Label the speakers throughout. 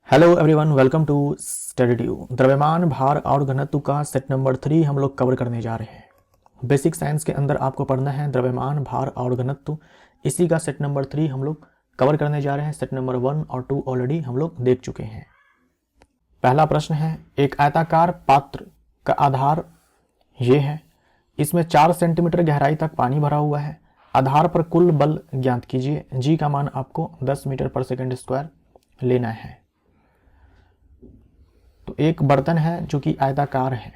Speaker 1: Hello everyone, welcome to Study Tube. द्रव्यमान, भार और घनत्व का सेट नंबर 3 हम लोग कवर करने जा रहे हैं। बेसिक साइंस के अंदर आपको पढ़ना है द्रव्यमान, भार और घनत्व। इसी का सेट नंबर 3 हम लोग कवर करने जा रहे हैं। सेट नंबर 1 और 2 ऑलरेडी हम लोग देख चुके हैं। पहला प्रश्न है, एक आयताकार पात्र का आधार ये है, इसमें 4 सेंटीमीटर गहराई तक पानी भरा हुआ है। आधार पर कुल बल ज्ञात कीजिए। जी का मान आपको 10 मीटर पर सेकेंड स्क्वायर लेना है। तो एक बर्तन है जो कि आयताकार है,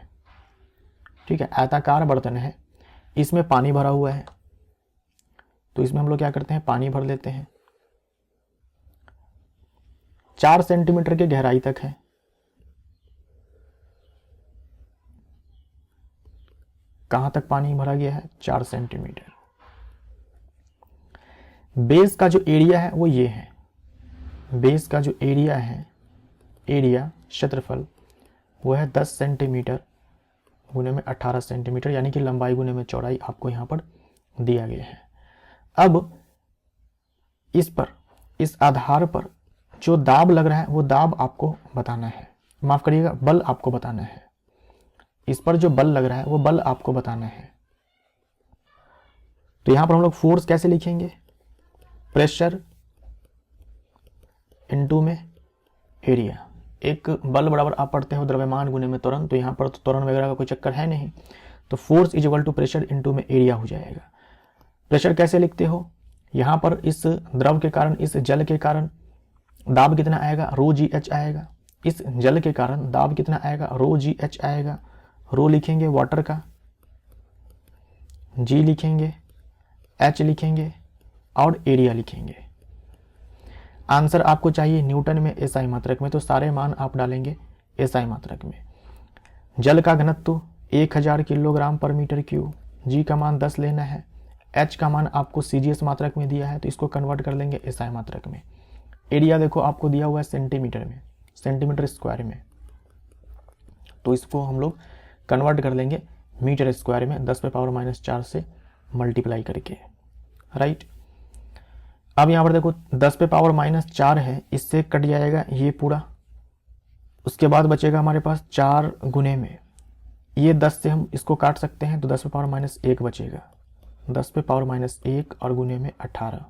Speaker 1: ठीक है, आयताकार बर्तन है, इसमें पानी भरा हुआ है। तो इसमें हम लोग क्या करते हैं, पानी भर लेते हैं। 4 सेंटीमीटर की गहराई तक है। कहां तक पानी भरा गया है? 4 सेंटीमीटर। बेस का जो एरिया है वो ये है। बेस का जो एरिया है, एरिया क्षेत्रफल, वो है 10 सेंटीमीटर गुने में 18 सेंटीमीटर, यानी कि लंबाई गुने में चौड़ाई आपको यहां पर दिया गया है। अब इस आधार पर जो दाब लग रहा है वो दाब आपको बताना है, माफ करिएगा, बल आपको बताना है। इस पर जो बल लग रहा है वो बल आपको बताना है। तो यहां पर हम लोग फोर्स कैसे लिखेंगे? प्रेशर इनटू में एरिया। एक बल बराबर आप पढ़ते हो द्रव्यमान गुने में त्वरण, तो यहाँ पर तो त्वरण वगैरह का कोई चक्कर है नहीं। तो force is equal to pressure into में एरिया हो जाएगा। प्रेशर कैसे लिखते हो? यहाँ पर इस द्रव के कारण, इस जल के कारण दाब कितना आएगा? रो जी एच आएगा। इस जल के कारण दाब कितना आएगा? रो जी एच आएगा। रो लिखेंगे वाटर का, जी लिखेंगे, एच लिखेंगे और एरिया लिखेंगे। आंसर आपको चाहिए न्यूटन में, एसआई मात्रक में, तो सारे मान आप डालेंगे एसआई मात्रक में। जल का घनत्व 1000 किलोग्राम पर मीटर क्यूब। जी का मान 10 लेना है। एच का मान आपको सीजीएस मात्रक में दिया है, तो इसको कन्वर्ट कर लेंगे एसआई मात्रक में। एरिया देखो आपको दिया हुआ है सेंटीमीटर में, सेंटीमीटर स्क्वायर में, तो इसको हम लोग कन्वर्ट कर लेंगे मीटर स्क्वायर में, 10⁻⁻⁴ से मल्टीप्लाई करके, राइट। अब यहां पर देखो 10⁻⁻⁴ है, इससे कट जाएगा ये पूरा। उसके बाद बचेगा हमारे पास 4 गुने में, ये 10 से हम इसको काट सकते हैं, तो 10⁻⁻1 बचेगा। 10⁻⁻1 और गुने में 18,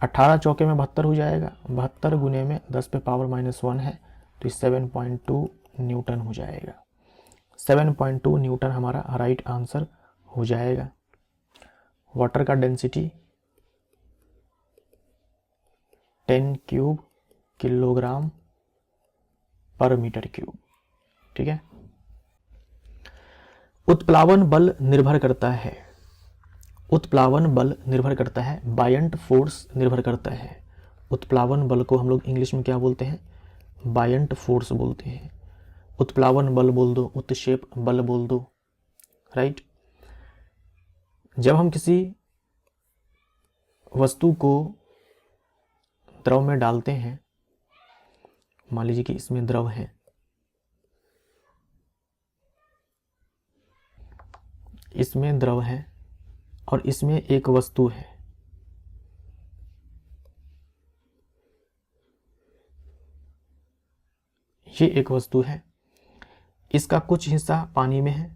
Speaker 1: 18 चौके में 72 हो जाएगा। 72 गुने में 10⁻⁻1 है, तो 7.2 न्यूटन हो जाएगा। 7.2 न्यूटन हमारा राइट आंसर हो जाएगा। वाटर का डेंसिटी 10 क्यूब किलोग्राम पर मीटर क्यूब, ठीक है। उत्प्लावन बल निर्भर करता है, उत्प्लावन बल निर्भर करता है, बायंट फोर्स निर्भर करता है। उत्प्लावन बल को हम लोग इंग्लिश में क्या बोलते हैं? बायंट फोर्स बोलते हैं। उत्प्लावन बल बोल दो, उत्क्षेप बल बोल दो, राइट। जब हम किसी वस्तु को द्रव में डालते हैं, मान लीजिए कि इसमें द्रव है, इसमें द्रव है और इसमें एक वस्तु है, ये एक वस्तु है, इसका कुछ हिस्सा पानी में है,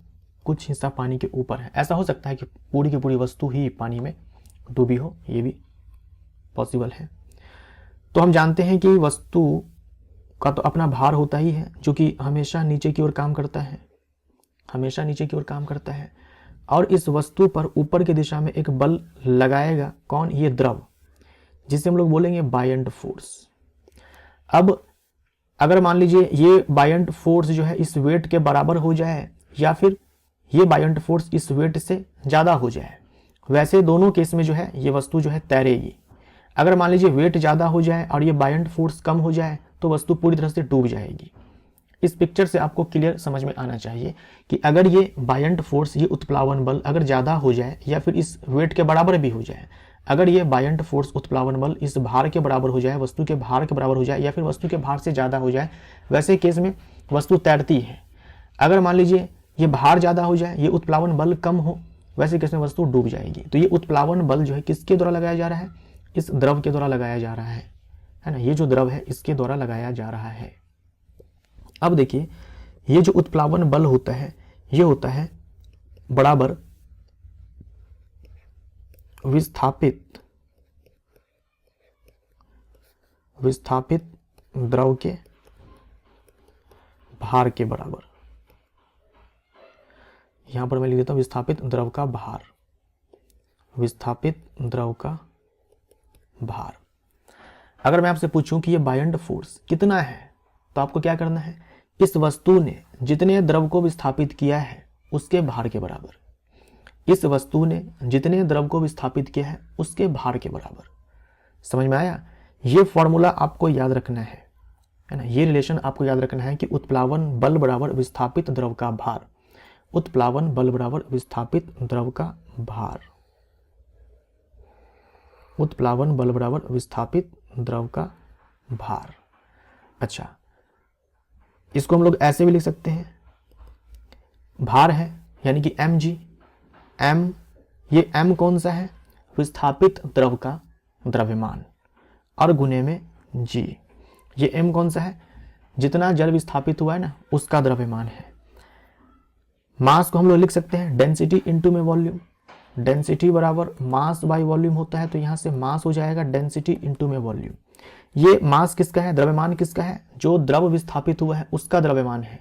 Speaker 1: कुछ हिस्सा पानी के ऊपर है। ऐसा हो सकता है कि पूरी की पूरी वस्तु ही पानी में डूबी हो, ये भी पॉसिबल है। तो हम जानते हैं कि वस्तु का तो अपना भार होता ही है, जो कि हमेशा नीचे की ओर काम करता है, हमेशा नीचे की ओर काम करता है। और इस वस्तु पर ऊपर की दिशा में एक बल लगाएगा, कौन? ये द्रव, जिसे हम लोग बोलेंगे बायंट फोर्स। अब अगर मान लीजिए ये बायंट फोर्स जो है इस वेट के बराबर हो जाए, या फिर ये बायंट फोर्स इस वेट से ज्यादा हो जाए, वैसे दोनों केस में जो है ये वस्तु जो है तैरेगी। अगर मान लीजिए वेट ज्यादा हो जाए और ये बायंट फोर्स कम हो जाए, तो वस्तु पूरी तरह से डूब जाएगी। इस पिक्चर से आपको क्लियर समझ में आना चाहिए कि अगर ये बायंट फोर्स, ये उत्प्लावन बल अगर ज्यादा हो जाए या फिर इस वेट के बराबर भी हो जाए, अगर ये बायंट फोर्स, उत्प्लावन बल इस भार के बराबर हो जाए, वस्तु के भार के बराबर हो जाए, या फिर वस्तु के भार से ज्यादा हो जाए, वैसे केस में वस्तु तैरती है। अगर मान लीजिए ये भार ज्यादा हो जाए, ये उत्प्लावन बल कम हो, वैसे केस में वस्तु डूब जाएगी। तो ये उत्प्लावन बल जो है किसके द्वारा लगाया जा रहा है? इस द्रव के द्वारा लगाया जा रहा है, है ना, ये जो द्रव है इसके द्वारा लगाया जा रहा है। अब देखिए ये जो उत्प्लावन बल होता है ये होता है बराबर विस्थापित द्रव के भार के बराबर। यहां पर मैं लिख देता हूं विस्थापित द्रव का भार, विस्थापित द्रव का भार। अगर मैं आपसे पूछूं कि ये बायंड फोर्स कितना है तो आपको क्या करना है, इस वस्तु ने जितने द्रव को विस्थापित किया है उसके भार के बराबर, इस वस्तु ने जितने द्रव को विस्थापित किया है उसके भार के बराबर। समझ में आया? ये फॉर्मूला आपको याद रखना है ना, ये रिलेशन आपको याद रखना है कि उत्प्लावन बल बराबर विस्थापित द्रव का भार, उत्प्लावन बल बराबर विस्थापित द्रव का भार, उत्प्लावन बल बराबर विस्थापित द्रव का भार। अच्छा, इसको हम लोग ऐसे भी लिख सकते हैं, भार है यानी कि mg, m, ये m कौन सा है, विस्थापित द्रव का द्रव्यमान, और गुने में g, ये m कौन सा है, जितना जल विस्थापित हुआ है ना उसका द्रव्यमान है। मास को हम लोग लिख सकते हैं डेंसिटी इनटू में वॉल्यूम, डेंसिटी बराबर मास बाय वॉल्यूम होता है, तो यहां से मास हो जाएगा डेंसिटी इनटू में वॉल्यूम। ये मास किसका है, द्रव्यमान किसका है, जो द्रव विस्थापित हुआ है उसका द्रव्यमान है,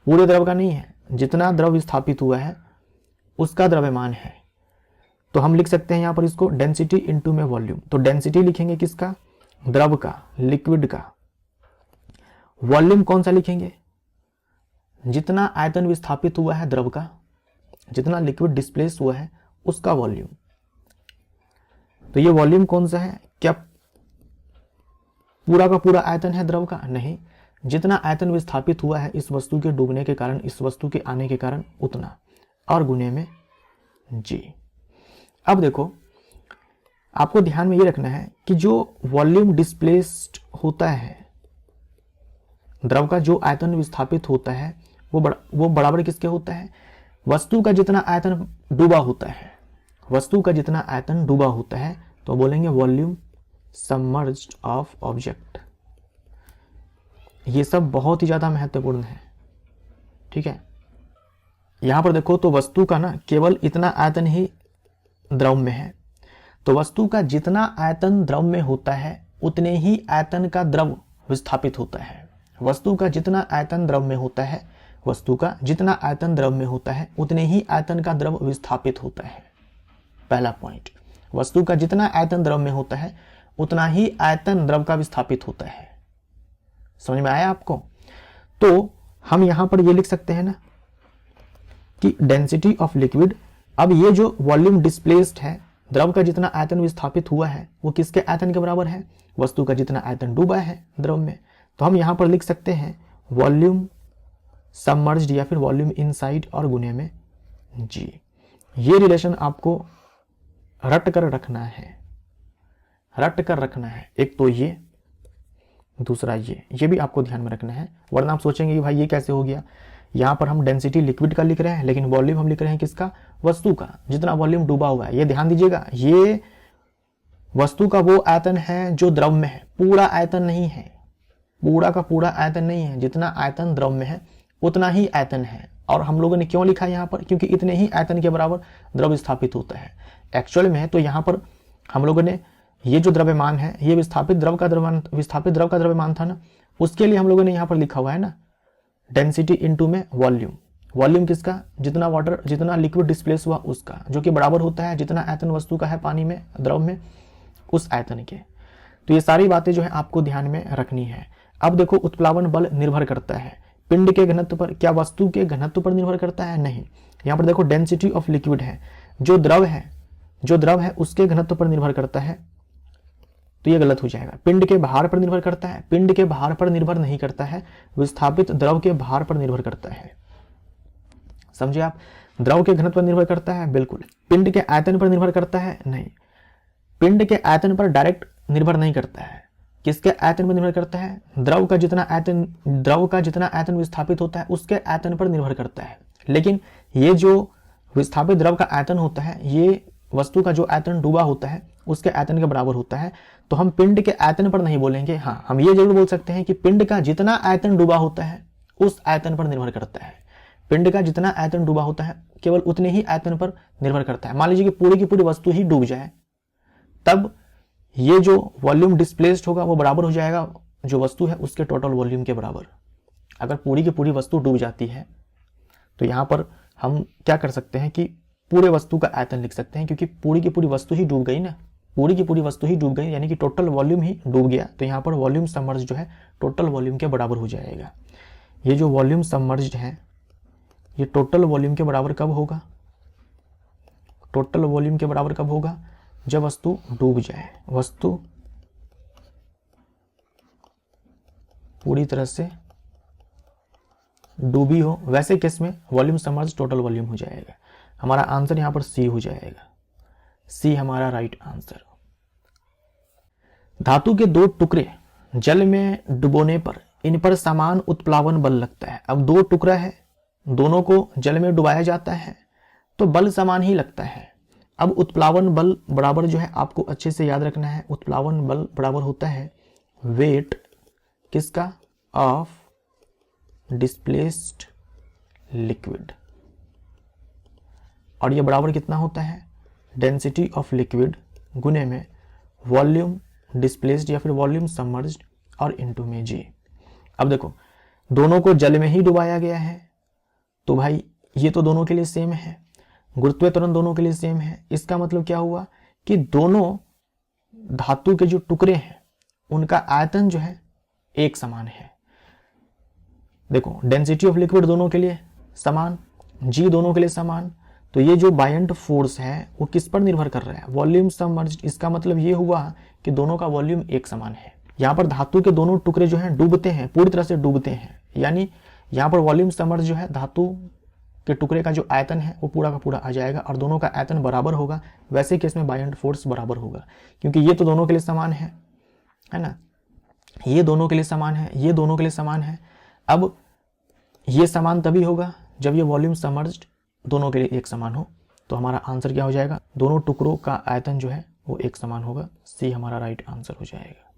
Speaker 1: पूरे द्रव का नहीं है, जितना द्रव विस्थापित हुआ है उसका द्रव्यमान है। तो हम लिख सकते हैं यहां पर इसको डेंसिटी इनटू में वॉल्यूम। तो डेंसिटी लिखेंगे किसका, द्रव का, लिक्विड का। वॉल्यूम कौन सा लिखेंगे, जितना आयतन विस्थापित हुआ है द्रव का, जितना लिक्विड डिस्प्लेस हुआ है उसका वॉल्यूम। तो ये वॉल्यूम कौन सा है, क्या पूरा का पूरा आयतन है द्रव का, नहीं, जितना आयतन विस्थापित हुआ है इस वस्तु के डूबने के कारण, इस वस्तु के आने के कारण उतना, और गुने में g। अब देखो आपको ध्यान में ये रखना है कि जो वॉल्यूम डिस्प्लेस्ड होता है द्रव का, जो आयतन विस्थापित होता है वो बराबर किसके होता है, वस्तु का जितना आयतन डूबा होता है, वस्तु का जितना आयतन डूबा होता है, तो बोलेंगे वॉल्यूम सबमर्ज्ड ऑफ ऑब्जेक्ट। ये सब बहुत ही ज्यादा महत्वपूर्ण है, ठीक है। यहां पर देखो तो वस्तु का ना केवल इतना आयतन ही द्रव में है, तो वस्तु का जितना आयतन द्रव में होता है उतने ही आयतन का द्रव विस्थापित होता है, वस्तु का जितना आयतन द्रव में होता है, वस्तु का जितना आयतन द्रव में होता है उतने ही आयतन का द्रव विस्थापित होता है। पहला पॉइंट, वस्तु का जितना आयतन द्रव में होता है उतना ही आयतन द्रव का विस्थापित होता है। समझ में आया आपको? तो हम यहां पर ये लिख सकते हैं ना कि डेंसिटी ऑफ लिक्विड, अब ये जो वॉल्यूम डिस्प्लेस्ड है, द्रव का जितना आयतन विस्थापित हुआ है वो किसके आयतन के बराबर है, वस्तु का जितना आयतन डूबा है द्रव में। तो हम यहां पर लिख सकते हैं वॉल्यूम सबमर्ज्ड या फिर वॉल्यूम इनसाइड और गुने में g। ये रिलेशन आपको रट कर रखना है, रट कर रखना है। एक तो ये, दूसरा ये भी आपको ध्यान में रखना है, वरना आप सोचेंगे कि भाई ये कैसे हो गया, यहां पर हम डेंसिटी लिक्विड का लिख रहे हैं लेकिन वॉल्यूम हम लिख रहे हैं किसका, वस्तु का, जितना वॉल्यूम डूबा हुआ है। ये ध्यान दीजिएगा, ये वस्तु का वो आयतन है जो द्रव में है, पूरा आयतन नहीं है, पूरा का पूरा आयतन नहीं है, जितना आयतन द्रव में है उतना ही आयतन है। और हम लोगों ने क्यों लिखा है यहाँ पर, क्योंकि इतने ही आयतन के बराबर द्रव स्थापित होता है एक्चुअल में। तो यहाँ पर हम लोगों ने ये जो द्रव्यमान है ये विस्थापित द्रव का द्रव्यमान था ना, उसके लिए हम लोगों ने यहाँ पर लिखा हुआ है ना डेंसिटी इनटू में वॉल्यूम। वॉल्यूम किसका, जितना वाटर, जितना लिक्विड डिस्प्लेस हुआ उसका, जो कि बराबर होता है जितना आयतन वस्तु का है पानी में, द्रव में, उस आयतन के। तो ये सारी बातें जो है आपको ध्यान में रखनी है। अब देखो उत्प्लावन बल निर्भर करता है पिंड के घनत्व पर, क्या वस्तु के घनत्व पर निर्भर करता है, नहीं। यहाँ पर देखो डेंसिटी ऑफ लिक्विड है, जो द्रव है उसके घनत्व पर निर्भर करता है, तो ये गलत हो जाएगा। पिंड के भार पर निर्भर करता है, पिंड के भार पर निर्भर नहीं करता है, विस्थापित द्रव के भार पर निर्भर करता है। समझे आप? द्रव के घनत्व पर निर्भर करता है, बिल्कुल। पिंड के आयतन पर निर्भर करता है, नहीं। पिंड के आयतन पर डायरेक्ट निर्भर नहीं करता है, किसके आयतन पर निर्भर करता है, द्रव का जितना आयतन विस्थापित होता है उसके आयतन पर निर्भर करता है। लेकिन ये जो विस्थापित द्रव का आयतन होता है ये वस्तु का जो आयतन डूबा होता है उसके आयतन के बराबर होता है, तो हम पिंड के आयतन पर नहीं बोलेंगे। हाँ, हम ये जरूर बोल सकते हैं कि पिंड का जितना आयतन डूबा होता है उस आयतन पर निर्भर करता है। पिंड का जितना आयतन डूबा होता है केवल उतने ही आयतन पर निर्भर करता है। मान लीजिए कि पूरी की पूरी वस्तु ही डूब जाए, तब ये जो वॉल्यूम डिस्प्लेस्ड होगा वो बराबर हो जाएगा जो वस्तु है उसके टोटल वॉल्यूम के बराबर। अगर पूरी की पूरी वस्तु डूब जाती है तो यहाँ पर हम क्या कर सकते हैं कि पूरे वस्तु का आयतन लिख सकते हैं, क्योंकि पूरी की पूरी वस्तु ही डूब गई ना, पूरी की पूरी वस्तु ही डूब गई, यानी कि टोटल वॉल्यूम ही डूब गया। तो यहाँ पर वॉल्यूम सबमर्ज जो है टोटल वॉल्यूम के बराबर हो जाएगा। ये जो वॉल्यूम सबमर्ज्ड है ये टोटल वॉल्यूम के बराबर कब होगा? टोटल वॉल्यूम के बराबर कब होगा? जब वस्तु डूब जाए, वस्तु पूरी तरह से डूबी हो, वैसे केस में वॉल्यूम सबमर्ज्ड टोटल वॉल्यूम हो जाएगा। हमारा आंसर यहां पर सी हो जाएगा। सी हमारा राइट आंसर। धातु के दो टुकड़े जल में डुबोने पर इन पर समान उत्प्लावन बल लगता है। अब दो टुकड़ा है, दोनों को जल में डुबाया जाता है तो बल समान ही लगता है। अब उत्प्लावन बल बराबर जो है आपको अच्छे से याद रखना है, उत्प्लावन बल बराबर होता है वेट किसका? Of displaced liquid. और ये बराबर कितना होता है? डेंसिटी ऑफ लिक्विड गुने में वॉल्यूम डिस्प्लेस्ड या फिर वॉल्यूम सबमर्ज्ड और इनटू में जी। अब देखो दोनों को जल में ही डुबाया गया है तो भाई ये तो दोनों के लिए सेम है, गुरुत्वीय त्वरण दोनों के लिए सेम है। इसका मतलब क्या हुआ कि दोनों धातु के जो टुकड़े हैं उनका आयतन जो है एक समान है। देखो डेंसिटी ऑफ लिक्विड दोनों के लिए समान, जी दोनों के लिए समान, तो ये जो बायंट फोर्स है वो किस पर निर्भर कर रहा है? Volume submerged. इसका मतलब ये हुआ कि दोनों का वॉल्यूम एक समान है। यहाँ पर धातु के दोनों टुकड़े जो हैं डूबते हैं, पूरी तरह से डूबते हैं, यानी यहाँ पर वॉल्यूम सबमर्ज्ड जो है धातु के टुकड़े का जो आयतन है वो पूरा का पूरा आ जाएगा और दोनों का आयतन बराबर होगा। वैसे केस में बायंट फोर्स बराबर होगा, क्योंकि ये तो दोनों के लिए समान है ना, ये दोनों के लिए समान है, ये दोनों के लिए समान है। अब ये समान तभी होगा जब ये वॉल्यूम सबमर्ज्ड दोनों के लिए एक समान हो। तो हमारा आंसर क्या हो जाएगा? दोनों टुकड़ों का आयतन जो है वो एक समान होगा। सी हमारा राइट आंसर हो जाएगा।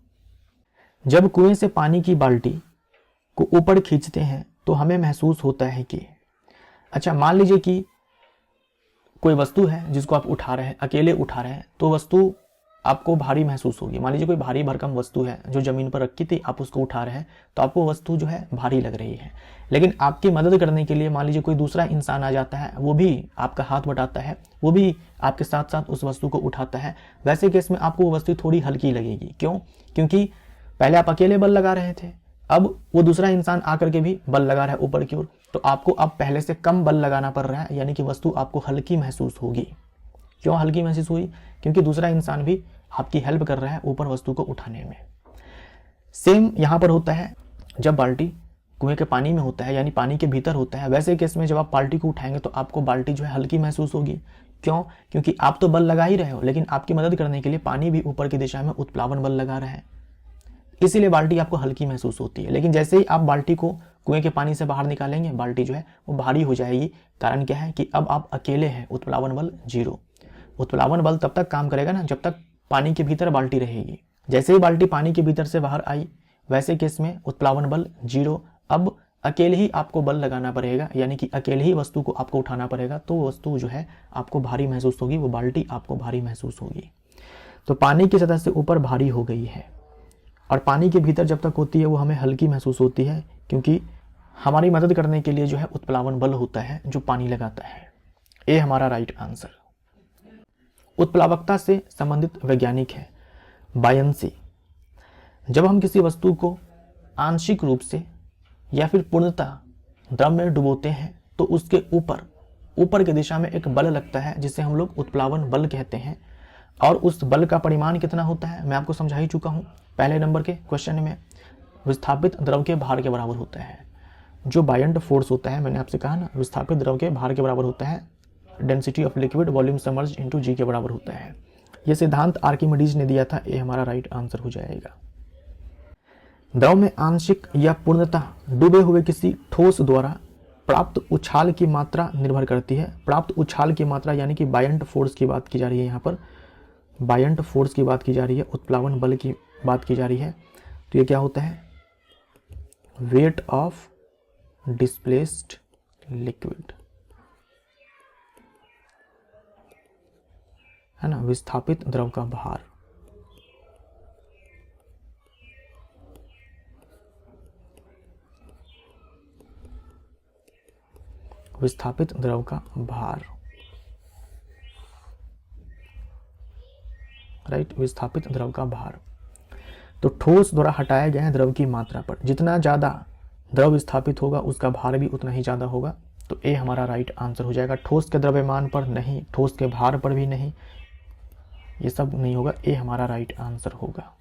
Speaker 1: जब कुएं से पानी की बाल्टी को ऊपर खींचते हैं तो हमें महसूस होता है कि, अच्छा मान लीजिए कि कोई वस्तु है जिसको आप उठा रहे हैं, अकेले उठा रहे हैं, तो वस्तु आपको भारी महसूस होगी। मान लीजिए कोई भारी भरकम वस्तु है जो जमीन पर रखी थी, आप उसको उठा रहे हैं तो आपको वस्तु जो है भारी लग रही है। लेकिन आपकी मदद करने के लिए मान लीजिए कोई दूसरा इंसान आ जाता है, वो भी आपका हाथ बटाता है, वो भी आपके साथ साथ उस वस्तु को उठाता है। वैसे केस में आपको वो वस्तु थोड़ी हल्की लगेगी। क्यों? क्योंकि पहले आप अकेले बल लगा रहे थे, अब वो दूसरा इंसान आकर के भी बल लगा रहा है ऊपर की ओर, तो आपको अब पहले से कम बल लगाना पड़ रहा है, यानी कि वस्तु आपको हल्की महसूस होगी। क्यों हल्की महसूस हुई? क्योंकि दूसरा इंसान भी आपकी हेल्प कर रहा है ऊपर वस्तु को उठाने में। सेम यहां पर होता है जब बाल्टी कुएं के पानी में होता है, यानी पानी के भीतर होता है। वैसे केस में जब आप बाल्टी को उठाएंगे तो आपको बाल्टी जो है हल्की महसूस होगी। क्यों? क्योंकि आप तो बल लगा ही रहे हो, लेकिन आपकी मदद करने के लिए पानी भी ऊपर की दिशा में उत्प्लावन बल लगा रहा है, इसीलिए बाल्टी आपको हल्की महसूस होती है। लेकिन जैसे ही आप बाल्टी को कुएं के पानी से बाहर निकालेंगे, बाल्टी जो है वो भारी हो जाएगी। कारण क्या है कि अब आप अकेले हैं, उत्प्लावन बल जीरो। उत्प्लावन बल तब तक काम करेगा ना जब तक पानी के भीतर बाल्टी रहेगी। जैसे ही बाल्टी पानी के भीतर से बाहर आई, वैसे केस में उत्प्लावन बल जीरो। अब अकेले ही आपको बल लगाना पड़ेगा, यानी कि अकेले ही वस्तु को आपको उठाना पड़ेगा, तो वस्तु जो है आपको भारी महसूस होगी, वो बाल्टी आपको भारी महसूस होगी। तो पानी की सतह से ऊपर भारी हो गई है और पानी के भीतर जब तक होती है वो हमें हल्की महसूस होती है, क्योंकि हमारी मदद करने के लिए जो है उत्प्लावन बल होता है जो पानी लगाता है। ए हमारा राइट आंसर। उत्प्लावकता से संबंधित वैज्ञानिक है बायंसी। जब हम किसी वस्तु को आंशिक रूप से या फिर पूर्णतः द्रव में डुबोते हैं तो उसके ऊपर की दिशा में एक बल लगता है जिसे हम लोग उत्प्लावन बल कहते हैं। और उस बल का परिमाण कितना होता है मैं आपको समझा ही चुका हूं पहले नंबर के क्वेश्चन में। विस्थापित द्रव के भार के बराबर होता है। जो बायंट फोर्स होता है, मैंने आपसे कहा ना, विस्थापित द्रव के भार के बराबर होता है। Density of liquid volume submerged into g के बराबर होता है। यह सिद्धांत आर्किमिडीज ने दिया था। ये हमारा राइट आंसर हो जाएगा। द्रव में आंशिक या पूर्णतः डूबे हुए किसी ठोस द्वारा प्राप्त उछाल की मात्रा निर्भर करती है। प्राप्त उछाल की मात्रा यानी कि बायंट फोर्स की बात की जा रही है, यहाँ पर बायंट फोर्स की बात की जा रही है, उत्प्लावन बल की बात की जा रही है। तो ये क्या होता है, वेट ऑफ डिस्प्लेस्ड लिक्विड, है ना, विस्थापित द्रव का भार। विस्थापित द्रव का भार, राइट, विस्थापित द्रव का भार। तो ठोस द्वारा हटाए गए द्रव की मात्रा पर जितना ज्यादा द्रव विस्थापित होगा उसका भार भी उतना ही ज्यादा होगा। तो ए हमारा राइट आंसर हो जाएगा। ठोस के द्रव्यमान पर नहीं, ठोस के भार पर भी नहीं, ये सब नहीं होगा, ए हमारा राइट आंसर होगा।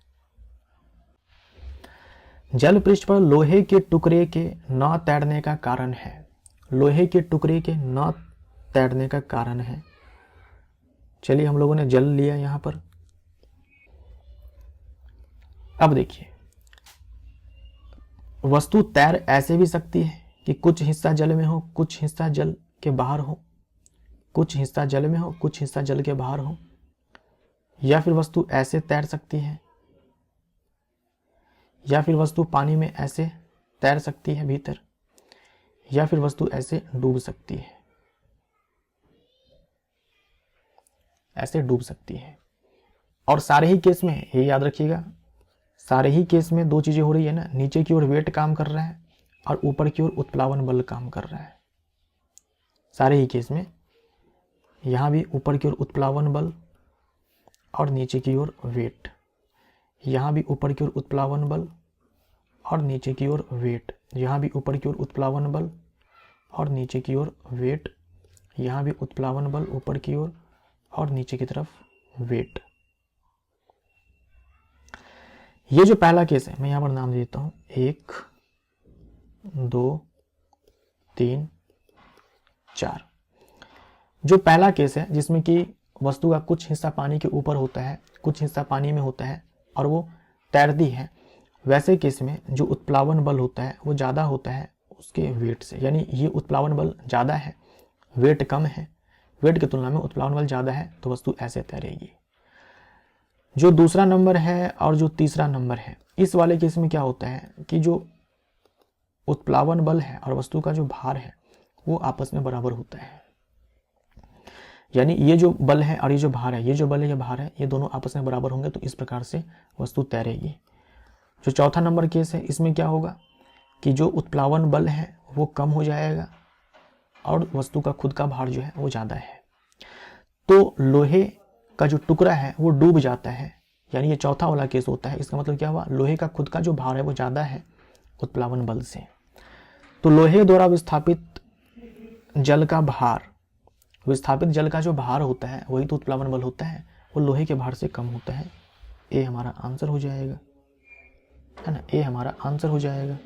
Speaker 1: जल पृष्ठ पर लोहे के टुकड़े के न तैरने का कारण है, लोहे के टुकड़े के न तैरने का कारण है। चलिए हम लोगों ने जल लिया यहां पर। अब देखिए, वस्तु तैर ऐसे भी सकती है कि कुछ हिस्सा जल में हो, कुछ हिस्सा जल के बाहर हो, कुछ हिस्सा जल में हो, कुछ हिस्सा जल के बाहर हो, या फिर वस्तु ऐसे तैर सकती है, या फिर वस्तु पानी में ऐसे तैर सकती है भीतर, या फिर वस्तु ऐसे डूब सकती है, ऐसे डूब सकती है। और सारे ही केस में ये याद रखिएगा, सारे ही केस में दो चीजें हो रही है ना, नीचे की ओर वेट काम कर रहा है और ऊपर की ओर उत्प्लावन बल काम कर रहा है। सारे ही केस में यहां भी ऊपर की ओर उत्प्लावन बल और नीचे की ओर वेट, यहां भी ऊपर की ओर उत्प्लावन बल और नीचे की ओर वेट, यहां भी ऊपर की ओर उत्प्लावन बल और नीचे की ओर वेट, यहां भी उत्प्लावन बल ऊपर की ओर और नीचे की तरफ वेट। ये जो पहला केस है मैं यहां पर नाम देता हूं 1 2 3 4। जो पहला केस है जिसमें कि वस्तु का कुछ हिस्सा पानी के ऊपर होता है, कुछ हिस्सा पानी में होता है और वो तैरती है, वैसे केस में जो उत्प्लावन बल होता है वो ज़्यादा होता है उसके वेट से। यानी ये उत्प्लावन बल ज़्यादा है, वेट कम है, वेट की तुलना में उत्प्लावन बल ज़्यादा है, तो वस्तु ऐसे तैरेगी। जो दूसरा नंबर है और जो तीसरा नंबर है, इस वाले केस में क्या होता है कि जो उत्प्लावन बल है और वस्तु का जो भार है वो आपस में बराबर होता है। यानी ये जो बल है और ये जो भार है, ये जो बल है ये भार है, ये दोनों आपस में बराबर होंगे, तो इस प्रकार से वस्तु तैरेगी। जो चौथा नंबर केस है इसमें क्या होगा कि जो उत्प्लावन बल है वो कम हो जाएगा और वस्तु का खुद का भार जो है वो ज़्यादा है, तो लोहे का जो टुकड़ा है वो डूब जाता है। यानी ये चौथा वाला केस होता है। इसका मतलब क्या हुआ, लोहे का खुद का जो भार है वो ज़्यादा है उत्प्लावन बल से, तो लोहे द्वारा विस्थापित जल का भार, विस्थापित जल का जो भार होता है वही तो उत्प्लावन बल होता है, वो लोहे के भार से कम होता है। ए हमारा आंसर हो जाएगा, है ना, ए हमारा आंसर हो जाएगा।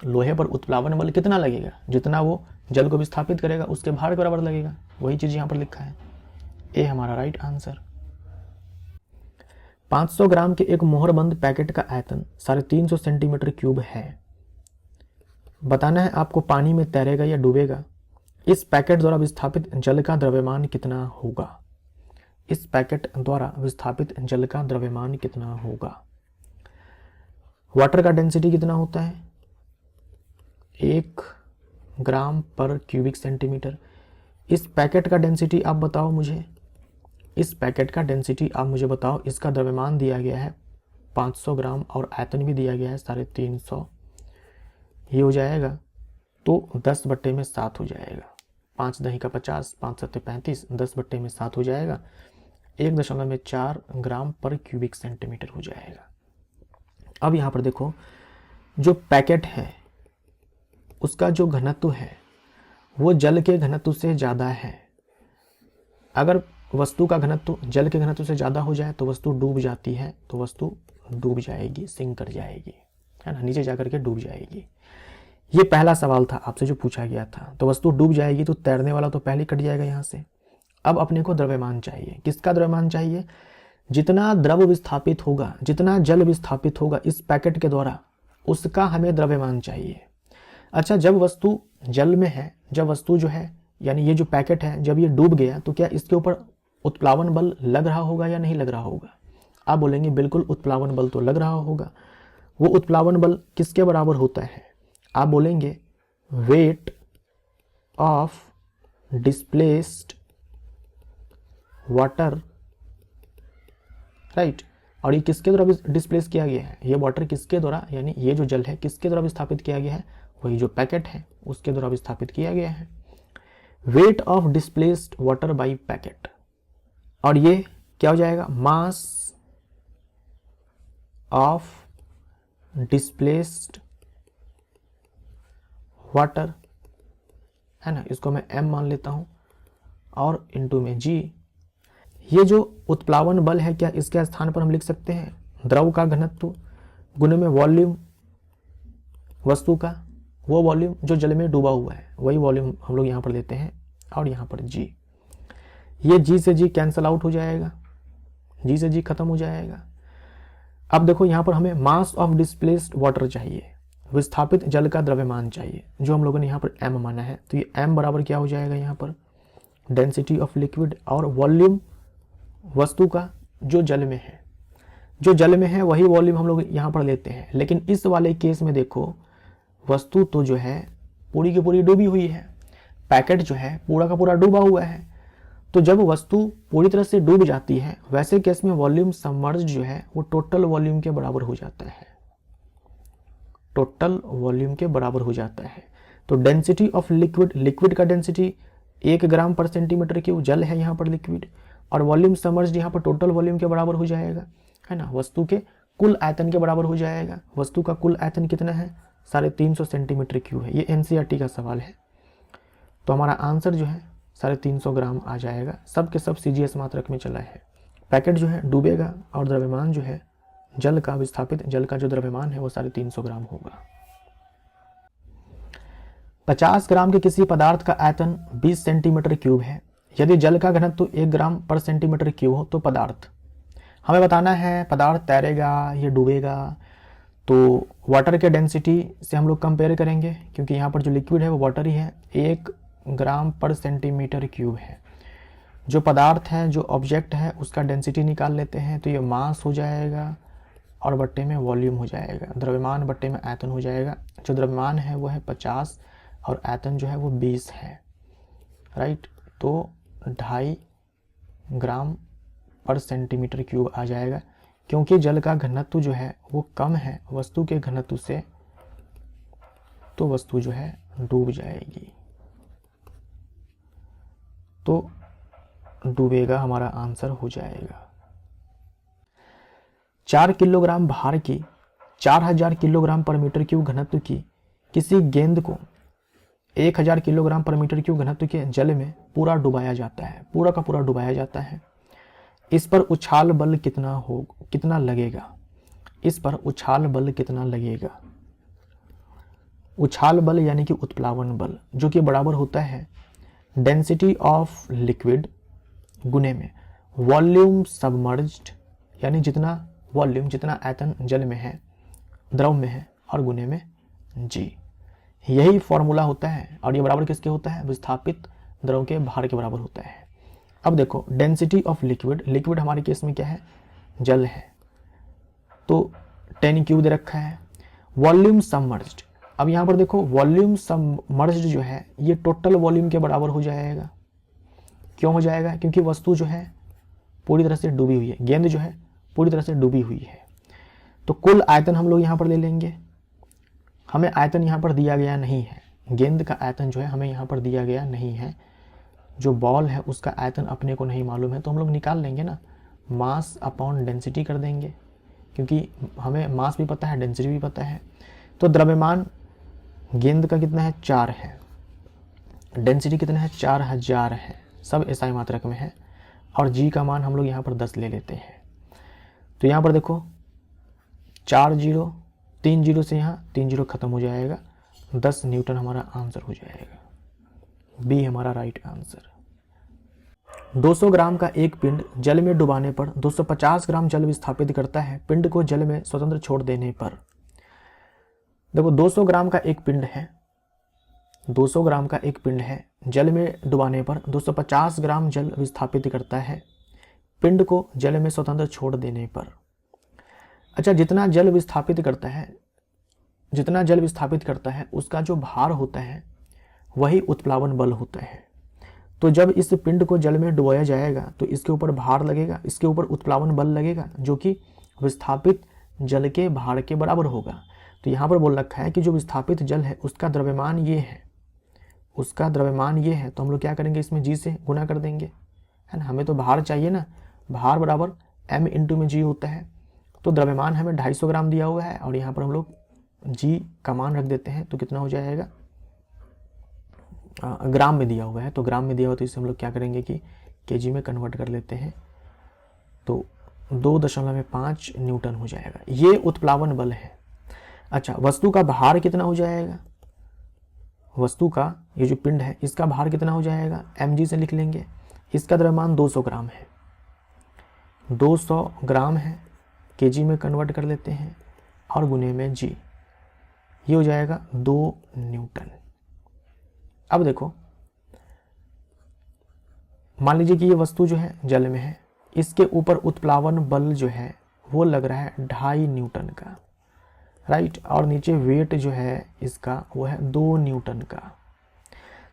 Speaker 1: लोहे पर उत्प्लावन बल कितना लगेगा, जितना वो जल को विस्थापित करेगा उसके भार के बराबर लगेगा, वही चीज यहाँ पर लिखा है। ए हमारा राइट आंसर। 500 ग्राम के एक मोहरबंद पैकेट का आयतन 350 सेंटीमीटर क्यूब है। बताना है आपको पानी में तैरेगा या डूबेगा। इस पैकेट द्वारा विस्थापित जल का द्रव्यमान कितना होगा, इस पैकेट द्वारा विस्थापित जल का द्रव्यमान कितना होगा। वाटर का डेंसिटी कितना होता है, 1 ग्राम पर क्यूबिक सेंटीमीटर। इस पैकेट का डेंसिटी आप बताओ मुझे, इस पैकेट का डेंसिटी आप मुझे बताओ। इसका द्रव्यमान दिया गया है 500 ग्राम और आयतन भी दिया गया है 350। ये हो जाएगा तो 10/7 हो जाएगा। 5 दही का 50, 5 सत्ते 35, 10/7 हो जाएगा। 1.4 ग्राम पर क्यूबिक सेंटीमीटर हो जाएगा। अब यहाँ पर देखो, जो पैकेट है उसका जो घनत्व है वो जल के घनत्व से ज़्यादा है। अगर वस्तु का घनत्व जल के घनत्व से ज़्यादा हो जाए तो वस्तु डूब जाती है, तो वस्तु डूब जाएगी, सिंक कर जाएगी, है ना, नीचे जाकर के डूब जाएगी। ये पहला सवाल था आपसे जो पूछा गया था। तो वस्तु डूब जाएगी तो तैरने वाला तो पहले कट जाएगा यहाँ से। अब अपने को द्रव्यमान चाहिए। किसका द्रव्यमान चाहिए, जितना द्रव विस्थापित होगा, जितना जल विस्थापित होगा इस पैकेट के द्वारा, उसका हमें द्रव्यमान चाहिए। अच्छा, जब वस्तु जल में है, जब वस्तु जो है यानी ये जो पैकेट है जब ये डूब गया तो क्या इसके ऊपर उत्प्लावन बल लग रहा होगा या नहीं लग रहा होगा? आप बोलेंगे बिल्कुल उत्प्लावन बल तो लग रहा होगा। वो उत्प्लावन बल किसके बराबर होता है? आप बोलेंगे weight of displaced water, right. और ये किसके द्वारा डिस्प्लेस किया गया है? ये वाटर किसके द्वारा, यानी ये जो जल है किसके द्वारा विस्थापित किया गया है? वही जो पैकेट है उसके द्वारा विस्थापित किया गया है। Weight of displaced water bye packet, और ये क्या हो जाएगा? मास ऑफ डिस्प्लेस्ड वाटर, है ना, इसको मैं m मान लेता हूं और इनटू में g। ये जो उत्प्लावन बल है क्या इसके स्थान पर हम लिख सकते हैं द्रव का घनत्व गुने में वॉल्यूम वस्तु का, वो वॉल्यूम जो जल में डूबा हुआ है वही वॉल्यूम हम लोग यहाँ पर लेते हैं, और यहाँ पर g। ये g से g कैंसल आउट हो जाएगा, g से g खत्म हो जाएगा। अब देखो यहाँ पर हमें मास ऑफ डिस्प्लेस्ड वाटर चाहिए, विस्थापित जल का द्रव्यमान चाहिए, जो हम लोगों ने यहाँ पर m माना है। तो ये m बराबर क्या हो जाएगा? यहाँ पर डेंसिटी ऑफ लिक्विड और वॉल्यूम वस्तु का जो जल में है, जो जल में है वही वॉल्यूम हम लोग यहाँ पर लेते हैं। लेकिन इस वाले केस में देखो वस्तु तो जो है पूरी की पूरी डूबी हुई है, पैकेट जो है पूरा का पूरा डूबा हुआ है। तो जब वस्तु पूरी तरह से डूब जाती है वैसे केस में वॉल्यूम सबमर्ज जो है वो टोटल वॉल्यूम के बराबर हो जाता है, टोटल वॉल्यूम के बराबर हो जाता है। तो डेंसिटी ऑफ लिक्विड, लिक्विड का डेंसिटी 1 ग्राम पर सेंटीमीटर क्यूब, जल है यहाँ पर लिक्विड, और वॉल्यूम सबमर्ज्ड यहाँ पर टोटल वॉल्यूम के बराबर हो जाएगा, है ना, वस्तु के कुल आयतन के बराबर हो जाएगा। वस्तु का कुल आयतन कितना है? 350 सेंटीमीटर क्यूब है। ये एनसीईआरटी का सवाल है। तो हमारा आंसर जो है 350 ग्राम आ जाएगा। सब के सब सीजीएस मात्रक में चला है। पैकेट जो है डूबेगा और द्रव्यमान जो है जल का, विस्थापित जल का जो द्रव्यमान है वो 350 ग्राम होगा। 50 ग्राम के किसी पदार्थ का आयतन 20 सेंटीमीटर क्यूब है। यदि जल का घनत्व 1 ग्राम पर सेंटीमीटर क्यूब हो तो पदार्थ, हमें बताना है पदार्थ तैरेगा ये डूबेगा। तो वाटर के डेंसिटी से हम लोग कंपेयर करेंगे, क्योंकि यहाँ पर जो लिक्विड है वो वाटर ही है। 1 ग्राम पर सेंटीमीटर क्यूब है। जो पदार्थ है, जो ऑब्जेक्ट है, उसका डेंसिटी निकाल लेते हैं। तो ये मास हो जाएगा और बट्टे में वॉल्यूम हो जाएगा, द्रव्यमान बट्टे में आयतन हो जाएगा। जो द्रव्यमान है वो है 50 और आयतन जो है वो 20 है, राइट। तो 2.5 ग्राम पर सेंटीमीटर क्यूब आ जाएगा। क्योंकि जल का घनत्व जो है वो कम है वस्तु के घनत्व से, तो वस्तु जो है डूब जाएगी। तो डूबेगा हमारा आंसर हो जाएगा। 4 किलोग्राम भार की 4000 किलोग्राम पर मीटर क्यूब घनत्व की किसी गेंद को 1000 किलोग्राम पर मीटर क्यूब घनत्व के जल में पूरा डुबाया जाता है, पूरा का पूरा डुबाया जाता है। इस पर उछाल बल कितना लगेगा? इस पर उछाल बल कितना लगेगा? उछाल बल यानी कि उत्प्लावन बल, जो कि बराबर होता है डेंसिटी ऑफ लिक्विड गुने में वॉल्यूम सबमर्ज्ड, यानी जितना वॉल्यूम, जितना आयतन जल में है, द्रव में है, और गुने में जी। यही फॉर्मूला होता है। और ये बराबर किसके होता है? विस्थापित द्रव के भार के बराबर होता है। अब देखो डेंसिटी ऑफ लिक्विड, लिक्विड हमारे केस में क्या है? जल है, तो 10 क्यूब दे रखा है। वॉल्यूम सबमर्ज्ड, अब यहाँ पर देखो वॉल्यूम सबमर्ज्ड जो है ये टोटल वॉल्यूम के बराबर हो जाएगा। क्यों हो जाएगा? क्योंकि वस्तु जो है पूरी तरह से डूबी हुई है, गेंद जो है पूरी तरह से डूबी हुई है। तो कुल आयतन हम लोग यहाँ पर ले लेंगे। हमें आयतन यहाँ पर दिया गया नहीं है, गेंद का आयतन जो है हमें यहाँ पर दिया गया नहीं है। जो बॉल है उसका आयतन अपने को नहीं मालूम है, तो हम लोग निकाल लेंगे ना, मास अपॉन डेंसिटी कर देंगे, क्योंकि हमें मास भी पता है, डेंसिटी भी पता है। तो द्रव्यमान गेंद का कितना है? 4 है। डेंसिटी कितना है? 4000 है। सब एसआई मात्रक में है। और जी का मान हम लोग यहाँ पर 10 ले लेते हैं। तो यहाँ पर देखो 4 0, 3 0 से यहाँ 3 0 खत्म हो जाएगा। 10 न्यूटन हमारा आंसर हो जाएगा। बी हमारा राइट आंसर। 200 ग्राम का एक पिंड जल में डुबाने पर 250 ग्राम जल विस्थापित करता है। पिंड को जल में स्वतंत्र छोड़ देने पर, देखो 200 ग्राम का एक पिंड है, 200 ग्राम का एक पिंड है, जल में डुबाने पर 250 ग्राम जल विस्थापित करता है, पिंड को जल में स्वतंत्र छोड़ देने पर। अच्छा, जितना जल विस्थापित करता है उसका जो भार होता है वही उत्प्लावन बल होता है। तो जब इस पिंड को जल में डुबाया जाएगा तो इसके ऊपर भार लगेगा, इसके ऊपर उत्प्लावन बल लगेगा जो कि विस्थापित जल के भार के बराबर होगा। तो यहाँ पर बोल रखा है कि जो विस्थापित जल है उसका द्रव्यमान ये है, तो हम लोग क्या करेंगे, इसमें जी से गुना कर देंगे, है ना। हमें तो भार चाहिए ना, भार बराबर m इंटू में जी होता है। तो द्रव्यमान हमें 250 ग्राम दिया हुआ है और यहाँ पर हम लोग जी का मान रख देते हैं, तो कितना हो जाएगा, ग्राम में दिया हुआ है, तो ग्राम में दिया हुआ तो इसे हम लोग क्या करेंगे कि केजी में कन्वर्ट कर लेते हैं, तो 2.5 न्यूटन हो जाएगा। ये उत्प्लावन बल है। अच्छा, वस्तु का भार कितना हो जाएगा, वस्तु का ये जो पिंड है इसका भार कितना हो जाएगा, mg से लिख लेंगे। इसका द्रव्यमान 200 ग्राम है, 200 ग्राम है, केजी में कन्वर्ट कर लेते हैं और गुने में जी, ये हो जाएगा 2 न्यूटन। अब देखो, मान लीजिए कि ये वस्तु जो है जल में है, इसके ऊपर उत्प्लावन बल जो है वो लग रहा है 2.5 न्यूटन का, राइट, और नीचे वेट जो है इसका वो है 2 न्यूटन का।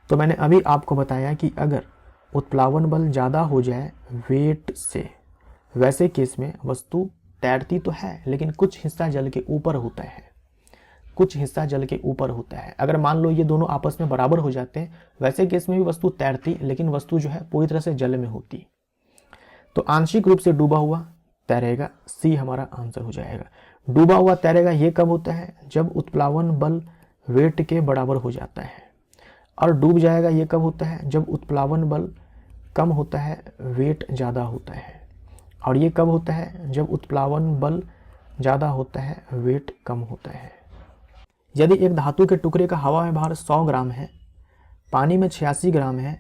Speaker 1: तो मैंने अभी आपको बताया कि अगर उत्प्लावन बल ज़्यादा हो जाए वेट से, वैसे केस में वस्तु तैरती तो है लेकिन कुछ हिस्सा जल के ऊपर होता है, अगर मान लो ये दोनों आपस में बराबर हो जाते हैं, वैसे केस में भी वस्तु तैरती लेकिन वस्तु जो है पूरी तरह से जल में होती। तो आंशिक रूप से डूबा हुआ तैरेगा, सी हमारा आंसर हो जाएगा। डूबा हुआ तैरेगा ये कब होता है, जब उत्प्लावन बल वेट के बराबर हो जाता है, और डूब जाएगा ये कब होता है, जब उत्प्लावन बल कम होता है, वेट ज़्यादा होता है, और ये कब होता है, जब उत्प्लावन बल ज़्यादा होता है, वेट कम होता है। यदि एक धातु के टुकड़े का हवा में भार 100 ग्राम है, पानी में 86 ग्राम है,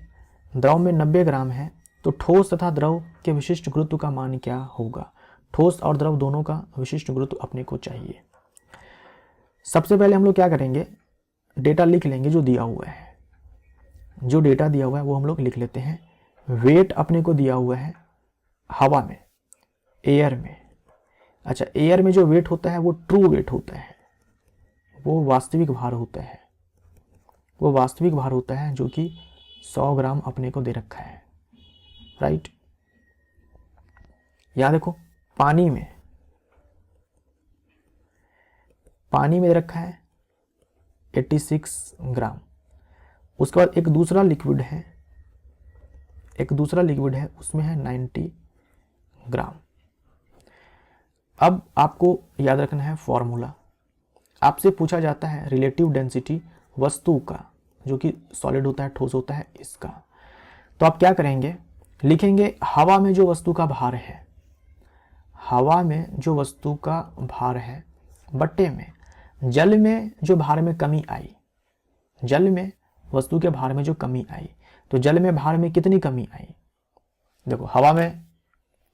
Speaker 1: द्रव में 90 ग्राम है, तो ठोस तथा द्रव के विशिष्ट गुरुत्व का मान क्या होगा। ठोस और द्रव दोनों का विशिष्ट गुरुत्व अपने को चाहिए। सबसे पहले हम लोग क्या करेंगे, डेटा लिख लेंगे जो दिया हुआ है, जो डेटा दिया हुआ है वो हम लोग लिख लेते हैं। वेट अपने को दिया हुआ है हवा में, एयर में। अच्छा, एयर में जो वेट होता है वो ट्रू वेट होता है, वो वास्तविक भार होता है, जो कि 100 ग्राम अपने को दे रखा है, राइट। यहाँ देखो, पानी में दे रखा है 86 ग्राम। उसके बाद एक दूसरा लिक्विड है, उसमें है 90 ग्राम। अब आपको याद रखना है फॉर्मूला। आपसे पूछा जाता है रिलेटिव डेंसिटी वस्तु का, जो कि सॉलिड होता है, ठोस होता है, इसका। तो आप क्या करेंगे, लिखेंगे हवा में जो वस्तु का भार है, बट्टे में जल में जो भार में कमी आई, जल में वस्तु के भार में जो कमी आई, तो जल में भार में कितनी कमी आई। देखो, हवा में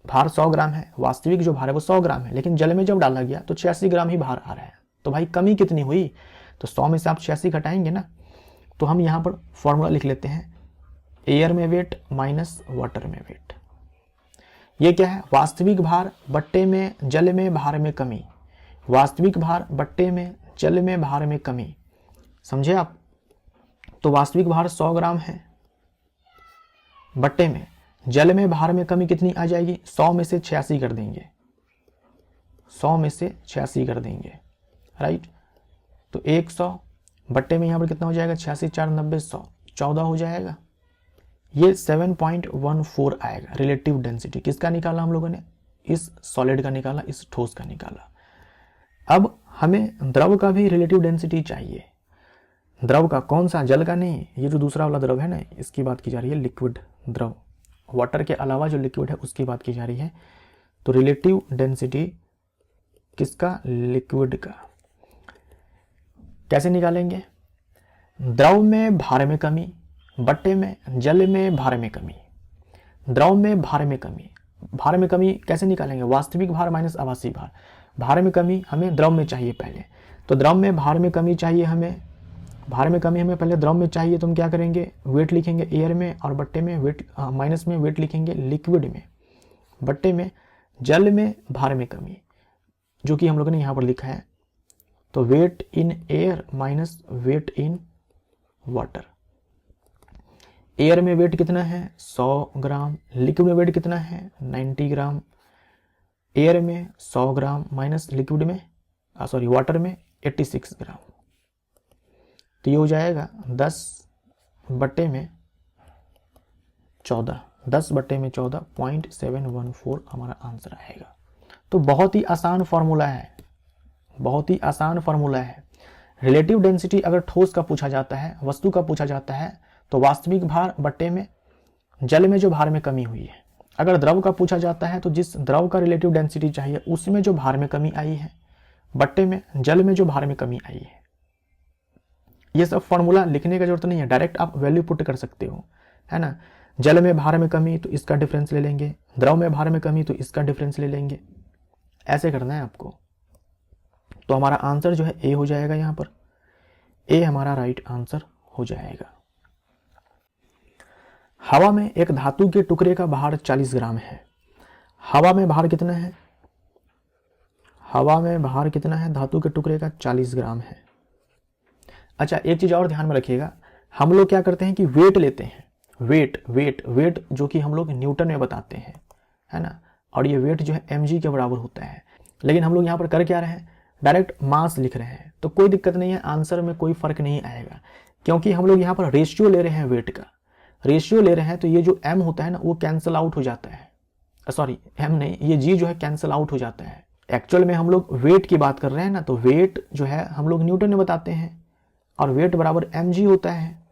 Speaker 1: भार 100 ग्राम है, वास्तविक जो भार है वो 100 ग्राम है, लेकिन जल में जब डाला गया तो 86 ग्राम ही भार आ रहा है। तो भाई कमी कितनी हुई, तो 100 में से आप 86 घटाएंगे ना। तो हम यहाँ पर फॉर्मूला लिख लेते हैं, एयर में वेट माइनस वाटर में वेट। ये क्या है, वास्तविक भार बट्टे में जल में भार में कमी, वास्तविक भार बट्टे में जल में भार में कमी, समझे आप। तो वास्तविक भार 100 ग्राम है, बट्टे में जल में भार में कमी कितनी आ जाएगी, 100 में से 86 कर देंगे, 100 में से 86 कर देंगे, राइट। तो 100 बट्टे में यहाँ पर कितना हो जाएगा, 86 4 90 100, 14 हो जाएगा। ये 7.14 आएगा। रिलेटिव डेंसिटी किसका निकाला हम लोगों ने, इस सॉलिड का निकाला, इस ठोस का निकाला। अब हमें द्रव का भी रिलेटिव डेंसिटी चाहिए। द्रव का कौन सा, जल का नहीं, ये जो दूसरा वाला द्रव है ना, इसकी बात की जा रही है, लिक्विड द्रव, वाटर के अलावा जो लिक्विड है उसकी बात की जा रही है। तो रिलेटिव डेंसिटी किसका, लिक्विड का। कैसे निकालेंगे, द्रव में भार में कमी, बट्टे में जल में भार में कमी, द्रव में भार में कमी। भार में कमी कैसे निकालेंगे, वास्तविक भार माइनस आभासी भार। भार में कमी हमें द्रव में चाहिए पहले, तो द्रव में भार में कमी चाहिए हमें भार में कमी हमें पहले द्रव में चाहिए, तो हम क्या करेंगे, वेट लिखेंगे एयर में, और बट्टे में वेट माइनस में वेट लिखेंगे लिक्विड में, बट्टे में जल में भार में कमी, जो कि हम लोगों ने यहाँ पर लिखा है। तो weight in air minus weight in water. Air में वेट कितना है 100 ग्राम, लिक्विड में वेट कितना है 90 ग्राम। एयर में 100 ग्राम माइनस लिक्विड में वाटर में 86 ग्राम। तो ये हो जाएगा 10 बट्टे में 14, 10 बट्टे में 14.714 हमारा आंसर आएगा। तो बहुत ही आसान फॉर्मूला है, बहुत ही आसान फॉर्मूला है। रिलेटिव डेंसिटी अगर ठोस का पूछा जाता है, वस्तु का पूछा जाता है, तो वास्तविक भार बट्टे में जल में जो भार में कमी हुई है। अगर द्रव का पूछा जाता है तो जिस द्रव का रिलेटिव डेंसिटी चाहिए उसमें जो भार में कमी आई है, बट्टे में जल में जो भार में कमी आई है। ये सब फॉर्मूला लिखने की जरूरत नहीं है, डायरेक्ट आप वैल्यू पुट कर सकते हो, है ना। जल में भार में कमी तो इसका डिफरेंस ले लेंगे, द्रव में भार में कमी तो इसका डिफरेंस ले लेंगे, ऐसे करना है आपको। तो हमारा आंसर जो है ए हो जाएगा, यहाँ पर ए हमारा राइट आंसर हो जाएगा। हवा में एक धातु के टुकड़े का भार 40 ग्राम है। हवा में भार कितना है, हवा में भार कितना है धातु के टुकड़े का 40 ग्राम है। अच्छा, एक चीज और ध्यान में रखिएगा, हम लोग क्या करते हैं कि वेट लेते हैं, वेट जो कि हम लोग न्यूटन में बताते हैं, है ना, और ये वेट जो है mg के बराबर होता है। लेकिन हम लोग यहाँ पर कर क्या रहे हैं, डायरेक्ट मास लिख रहे हैं, तो कोई दिक्कत नहीं है, आंसर में कोई फर्क नहीं आएगा, क्योंकि हम लोग यहाँ पर रेशियो ले रहे हैं, वेट का रेशियो ले रहे हैं। तो ये जो m होता है ना वो कैंसिल आउट हो जाता है, सॉरी m नहीं, ये g जो है कैंसिल आउट हो जाता है। एक्चुअल में हम लोग वेट की बात कर रहे हैं ना, तो वेट जो है हम लोग न्यूटन में बताते हैं, और वेट बराबर mg होता है।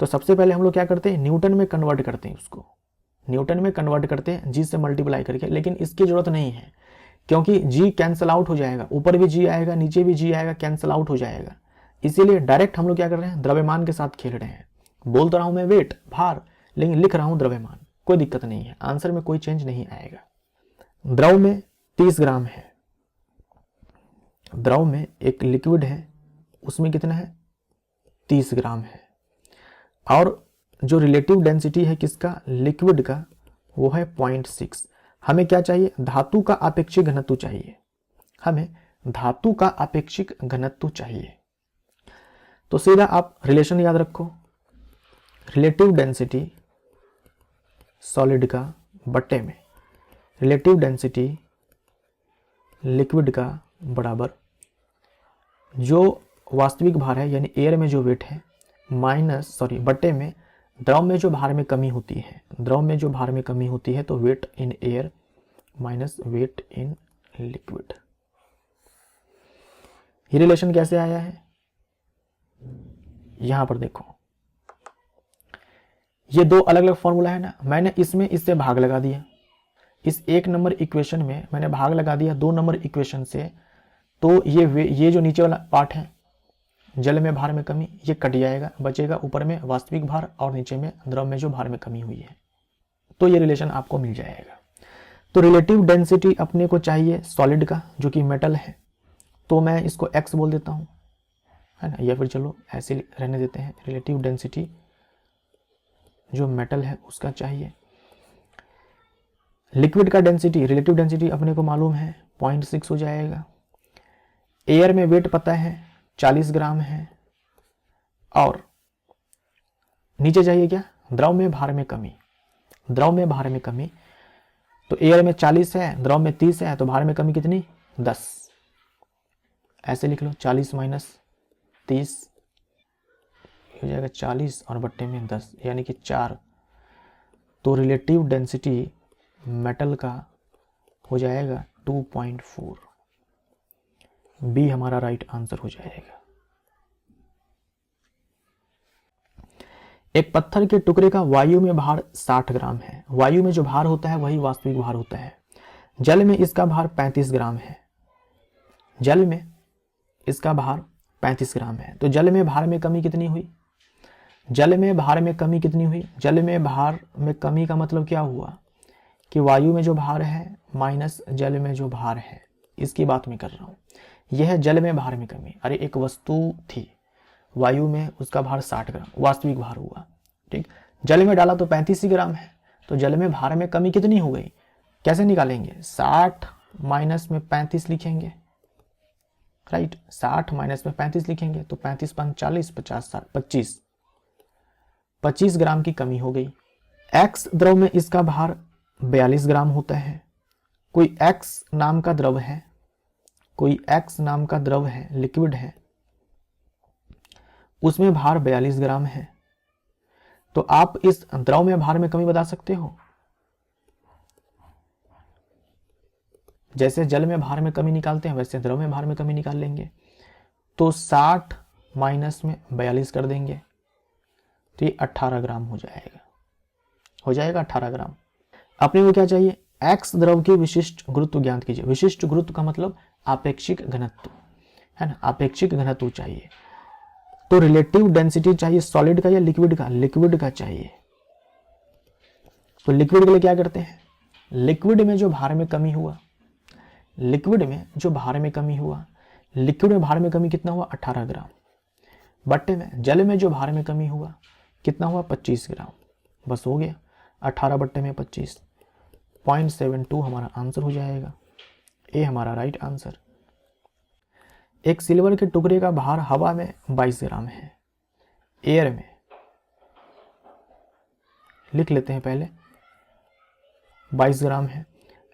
Speaker 1: तो सबसे पहले हम लोग क्या करते हैं, न्यूटन में कन्वर्ट करते हैं, उसको न्यूटन में कन्वर्ट करते हैं g से मल्टीप्लाई करके। लेकिन इसकी जरूरत नहीं है, क्योंकि g कैंसिल आउट हो जाएगा, ऊपर भी g आएगा नीचे भी g आएगा, कैंसिल आउट हो जाएगा। इसीलिए डायरेक्ट हम लोग क्या कर रहे हैं, द्रव्यमान के साथ खेल रहे हैं। बोल तो रहा हूं मैं वेट भार, लेकिन लिख रहा हूं द्रव्यमान, कोई दिक्कत नहीं है, आंसर में कोई चेंज नहीं आएगा। द्रव में 30 ग्राम है, द्रव में एक लिक्विड है उसमें कितना है 30 ग्राम है, और जो रिलेटिव डेंसिटी है किसका, लिक्विड का, वो है 0.6। हमें क्या चाहिए, धातु का आपेक्षिक घनत्व चाहिए, हमें धातु का आपेक्षिक घनत्व चाहिए। तो सीधा आप रिलेशन याद रखो, रिलेटिव डेंसिटी सॉलिड का बट्टे में रिलेटिव डेंसिटी लिक्विड का बराबर जो वास्तविक भार है, यानी एयर में जो वेट है, बट्टे में द्रव में जो भार में कमी होती है, द्रव में जो भार में कमी होती है, तो weight in air minus weight in liquid. ये रिलेशन कैसे आया है, यहां पर देखो, ये दो अलग अलग फॉर्मूला है ना, मैंने इसमें इससे भाग लगा दिया, इस 1 नंबर इक्वेशन में मैंने भाग लगा दिया 2 नंबर इक्वेशन से। तो ये जो नीचे वाला पार्ट है जल में भार में कमी, ये कट जाएगा, बचेगा ऊपर में वास्तविक भार और नीचे में द्रव में जो भार में कमी हुई है। तो ये रिलेशन आपको मिल जाएगा। तो रिलेटिव डेंसिटी अपने को चाहिए सॉलिड का, जो कि मेटल है, तो मैं इसको x बोल देता हूं, है ना, या फिर चलो ऐसे रहने देते हैं। रिलेटिव डेंसिटी जो मेटल है उसका चाहिए। लिक्विड का डेंसिटी, रिलेटिव डेंसिटी अपने को मालूम है 0.6 हो जाएगा। एयर में वेट पता है 40 ग्राम है, और नीचे चाहिए क्या, द्रव में भार में कमी, द्रव में भार में कमी। तो एयर में 40 है, द्रव में 30 है, तो भार में कमी कितनी 10, ऐसे लिख लो, 40 माइनस 30 हो जाएगा 40, और बट्टे में 10 यानी कि 4। तो रिलेटिव डेंसिटी मेटल का हो जाएगा 2.4, बी हमारा राइट आंसर हो जाएगा। एक पत्थर के टुकड़े का वायु में भार 60 ग्राम है। वायु में जो भार होता है वही वास्तविक भार होता है। जल में इसका भार 35 ग्राम है, जल में इसका भार 35 ग्राम है। तो जल में भार में कमी कितनी हुई, जल में भार में कमी कितनी हुई, जल में भार में कमी का मतलब क्या हुआ कि वायु में जो भार है माइनस जल में जो भार है, इसकी बात मैं कर रहा हूं। यह है जल में भार में कमी। अरे एक वस्तु थी, वायु में उसका भार 60 ग्राम वास्तविक भार हुआ। ठीक, जल में डाला तो 35 ही ग्राम है, तो जल में भार में कमी कितनी हो गई, कैसे निकालेंगे, 60 माइनस में 35 लिखेंगे, राइट, 60 माइनस में 35 लिखेंगे तो 35 5 40, 50 60 25 ग्राम की कमी हो गई। एक्स द्रव में इसका भार 42 ग्राम होता है। कोई एक्स नाम का द्रव है, कोई एक्स नाम का द्रव है, लिक्विड है, उसमें भार 42 ग्राम है। तो आप इस द्रव में भार में कमी बता सकते हो। जैसे जल में भार में कमी निकालते हैं वैसे द्रव में भार में कमी निकाल लेंगे। तो 60 माइनस में 42 कर देंगे तो ये 18 ग्राम हो जाएगा, 18 ग्राम। अपने को क्या चाहिए, एक्स द्रव की विशिष्ट गुरुत्व ज्ञात कीजिए। विशिष्ट गुरुत्व का मतलब आपेक्षिक घनत्व है ना, आपेक्षिक घनत्व चाहिए। तो रिलेटिव डेंसिटी चाहिए सॉलिड का या लिक्विड का, लिक्विड का चाहिए। तो लिक्विड के लिए क्या करते हैं, लिक्विड में जो भार में कमी हुआ, लिक्विड में जो भार में कमी हुआ, लिक्विड में भार में कमी कितना हुआ 18 ग्राम, बट्टे में जल में जो भार में कमी हुआ कितना हुआ 25 ग्राम, बस हो गया 18 बट्टे में 25, 0.72 हमारा आंसर हो जाएगा। ए हमारा राइट आंसर। एक सिल्वर के टुकड़े का भार हवा में 22 ग्राम है, एयर में लिख लेते हैं पहले 22 ग्राम है।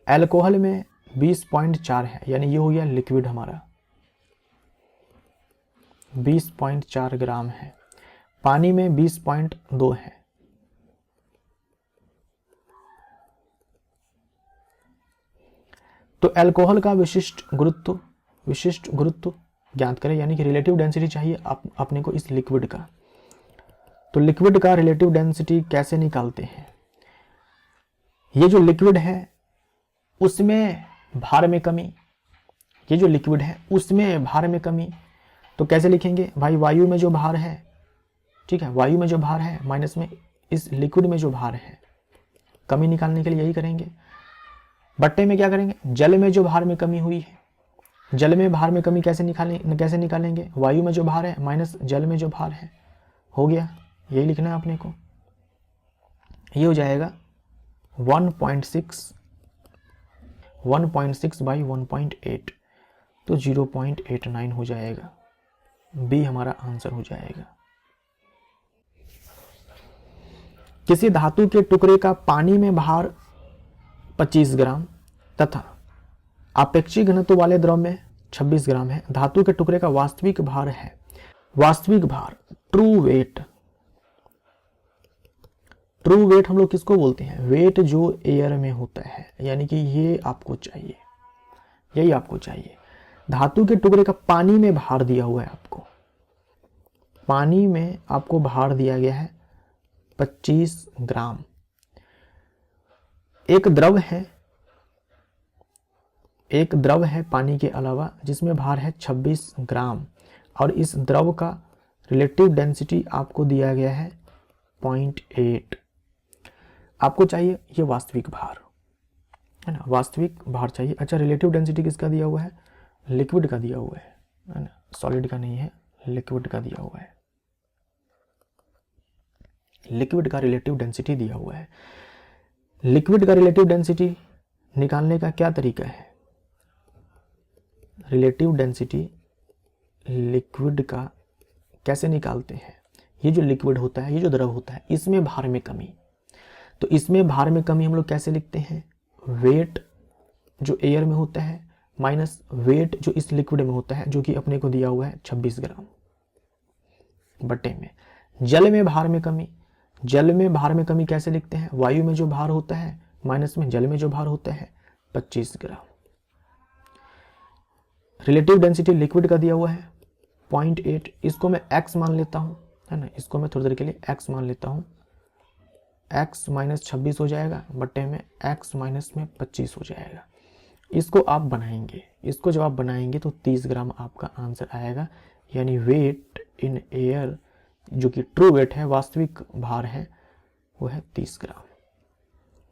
Speaker 1: अल्कोहल में 20.4 है, यानी ये हो गया लिक्विड हमारा 20.4 ग्राम है। पानी में 20.2 है। तो अल्कोहल का विशिष्ट गुरुत्व ज्ञात करें, यानी कि रिलेटिव डेंसिटी चाहिए अपने को इस लिक्विड का। तो लिक्विड का रिलेटिव डेंसिटी कैसे निकालते हैं, ये जो लिक्विड है उसमें भार में कमी, ये जो लिक्विड है उसमें भार में कमी, तो कैसे लिखेंगे भाई, वायु में जो भार है, ठीक है, वायु में जो भार है माइनस में इस लिक्विड में जो भार है, कमी निकालने के लिए यही करेंगे। बट्टे में क्या करेंगे, जल में जो भार में कमी हुई है, जल में भार में कमी कैसे निकालेंगे, वायु में जो भार है माइनस जल में जो भार है, हो गया, यही लिखना है अपने को। ये हो जाएगा 1.6 बाई 1.8, तो 0.89 हो जाएगा। बी हमारा आंसर हो जाएगा। किसी धातु के टुकड़े का पानी में भार 25 ग्राम तथा आपेक्षिक घनत्व वाले द्रव में 26 ग्राम है। धातु के टुकड़े का वास्तविक भार है, वास्तविक भार ट्रू वेट, ट्रू वेट हम लोग किसको बोलते हैं, वेट जो एयर में होता है, यानी कि ये आपको चाहिए, यही आपको चाहिए। धातु के टुकड़े का पानी में भार दिया हुआ है, आपको पानी में आपको भार दिया गया है 25 ग्राम। एक द्रव है पानी के अलावा जिसमें भार है 26 ग्राम, और इस द्रव का रिलेटिव डेंसिटी आपको दिया गया है 0.8। आपको चाहिए ये वास्तविक भार है ना, वास्तविक भार चाहिए। अच्छा, रिलेटिव डेंसिटी किसका दिया हुआ है, लिक्विड का दिया हुआ है ना, सॉलिड का नहीं है, लिक्विड का दिया हुआ है, लिक्विड का रिलेटिव डेंसिटी दिया हुआ है। लिक्विड का रिलेटिव डेंसिटी निकालने का क्या तरीका है, रिलेटिव डेंसिटी लिक्विड का कैसे निकालते हैं, ये जो लिक्विड होता है, ये जो द्रव होता है, इसमें भार में कमी, तो इसमें भार में कमी हम लोग कैसे लिखते हैं, वेट जो एयर में होता है माइनस वेट जो इस लिक्विड में होता है, जो कि अपने को दिया हुआ है 26 ग्राम, बटे में जल में भार में कमी। जल में भार में कमी कैसे लिखते हैं, वायु में जो भार होता है माइनस में जल में जो भार होता है 25 ग्राम। रिलेटिव डेंसिटी लिक्विड का दिया हुआ है 0.8, इसको मैं x मान लेता हूं, है ना, इसको मैं थोड़ी देर के लिए x मान लेता हूं, x माइनस 26 हो जाएगा, बट्टे में x माइनस में 25 हो जाएगा। इसको आप बनाएंगे, इसको जब आप बनाएंगे तो 30 ग्राम आपका आंसर आएगा, यानी वेट इन एयर जो कि ट्रू वेट है, वास्तविक भार है, वो है 30 ग्राम।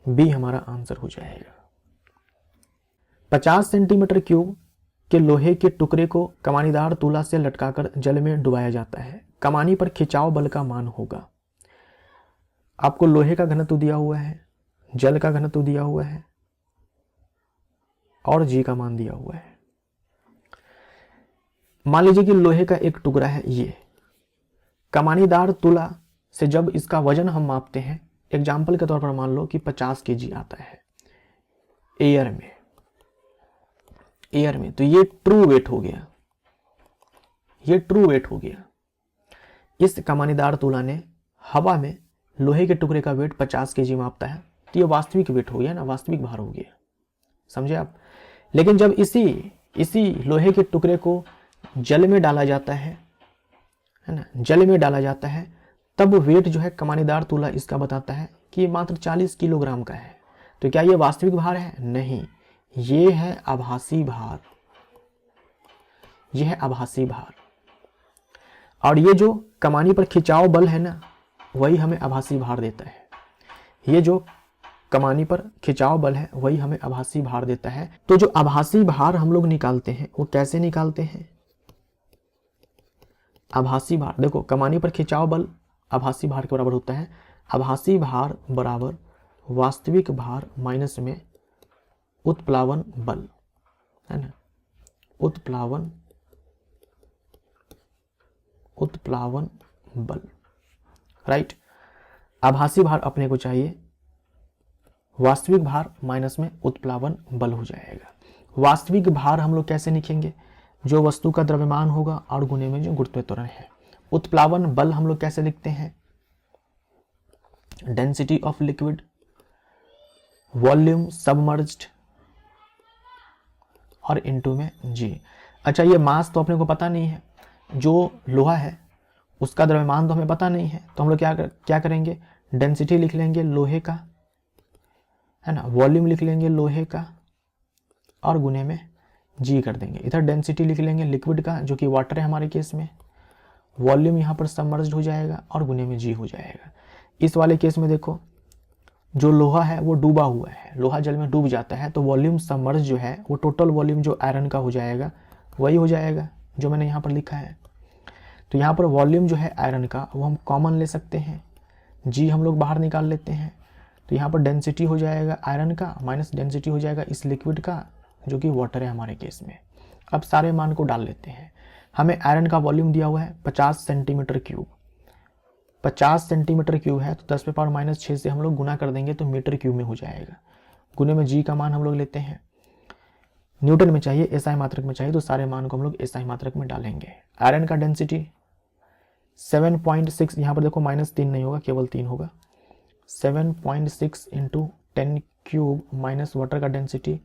Speaker 1: बी हमारा आंसर हो जाएगा। 50 सेंटीमीटर क्यूब कि लोहे के टुकड़े को कमानीदार तुला से लटकाकर जल में डुबाया जाता है, कमानी पर खिंचाव बल का मान होगा। आपको लोहे का घनत्व दिया हुआ है, जल का घनत्व दिया हुआ है और जी का मान दिया हुआ है। मान लीजिए कि लोहे का एक टुकड़ा है, ये कमानीदार तुला से जब इसका वजन हम मापते हैं, एग्जाम्पल के तौर पर मान लो कि 50 kg आता है एयर में, तो ये ट्रू वेट हो गया, ये ट्रू वेट हो गया। इस कमानीदार तुला ने हवा में लोहे के टुकड़े का वेट 50 kg मापता है, तो ये वास्तविक वेट हो गया ना, वास्तविक भार हो गया, समझे आप। लेकिन जब इसी लोहे के टुकड़े को जल में डाला जाता है ना, जल में डाला जाता है, तब वेट जो है कमानीदार तुला इसका बताता है कि ये मात्र 40 किलोग्राम का है। तो क्या ये वास्तविक भार है? नहीं, ये है आभासी भार, ये है आभासी भार। और ये जो कमानी पर खिंचाव बल है ना, वही हमें आभासी भार देता है। ये जो कमानी पर खिंचाव बल है वही हमें आभासी भार देता है। तो जो आभासी भार हम लोग निकालते हैं वो कैसे निकालते हैं? आभासी भार, देखो कमानी पर खिंचाव बल आभासी भार के बराबर होता है। आभासी भार बराबर वास्तविक भार माइनस में उत्प्लावन बल, है ना, उत्प्लावन बल, राइट। आभासी भार अपने को चाहिए, वास्तविक भार माइनस में उत्प्लावन बल हो जाएगा। वास्तविक भार हम लोग कैसे लिखेंगे? जो वस्तु का द्रव्यमान होगा और गुणे में जो गुरुत्व त्वरण है। उत्प्लावन बल हम लोग कैसे लिखते हैं? Density of liquid, volume submerged और इनटू में जी। अच्छा, ये मास तो अपने को पता नहीं है, जो लोहा है उसका द्रव्यमान तो हमें पता नहीं है, तो हम लोग क्या करेंगे? डेंसिटी लिख लेंगे लोहे का, है ना, वॉल्यूम लिख लेंगे लोहे का और गुने में जी कर देंगे। इधर डेंसिटी लिख लेंगे लिक्विड का, जो कि वाटर है हमारे केस में, वॉल्यूम यहाँ पर सबमर्ज्ड हो जाएगा और गुने में जी हो जाएगा। इस वाले केस में देखो, जो लोहा है वो डूबा हुआ है, लोहा जल में डूब जाता है, तो वॉल्यूम सबमर्ज जो है वो टोटल वॉल्यूम जो आयरन का हो जाएगा वही हो जाएगा जो मैंने यहाँ पर लिखा है। तो यहाँ पर वॉल्यूम जो है आयरन का वो हम कॉमन ले सकते हैं, जी हम लोग बाहर निकाल लेते हैं। तो यहाँ पर डेंसिटी हो जाएगा आयरन का माइनस डेंसिटी हो जाएगा इस लिक्विड का, जो कि वाटर है हमारे केस में। अब सारे मान को डाल लेते हैं। हमें आयरन का वॉल्यूम दिया हुआ है 50 सेंटीमीटर क्यूब, 50 सेंटीमीटर क्यूब है, तो 10 पे पावर माइनस 6 से हम लोग गुना कर देंगे तो मीटर क्यूब में हो जाएगा। गुने में जी का मान हम लोग लेते हैं, न्यूटन में चाहिए, एसआई मात्रक में चाहिए, तो सारे मान को हम लोग एसआई मात्रक में डालेंगे। आयरन का डेंसिटी 7.6, यहाँ पर देखो -3 नहीं होगा, केवल 3 होगा। 7.6 इंटू 10 क्यूब माइनस वाटर का डेंसिटी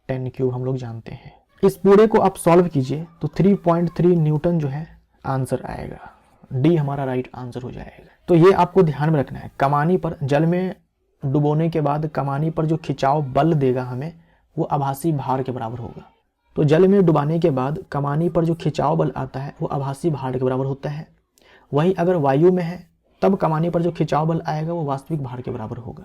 Speaker 1: 10 क्यूब हम लोग जानते हैं। इस पूरे को आप सॉल्व कीजिए तो 3.3 न्यूटन जो है आंसर आएगा। डी हमारा राइट आंसर हो जाएगा। तो ये आपको ध्यान में रखना है, कमानी पर जल में डुबोने के बाद कमानी पर जो खिंचाव बल देगा हमें वो आभासी भार के बराबर होगा। तो जल में डुबाने के बाद कमानी पर जो खिंचाव बल आता है वो आभासी भार के बराबर होता है। वहीं अगर वायु में है तब कमानी पर जो खिंचाव बल आएगा वो वास्तविक भार के बराबर होगा।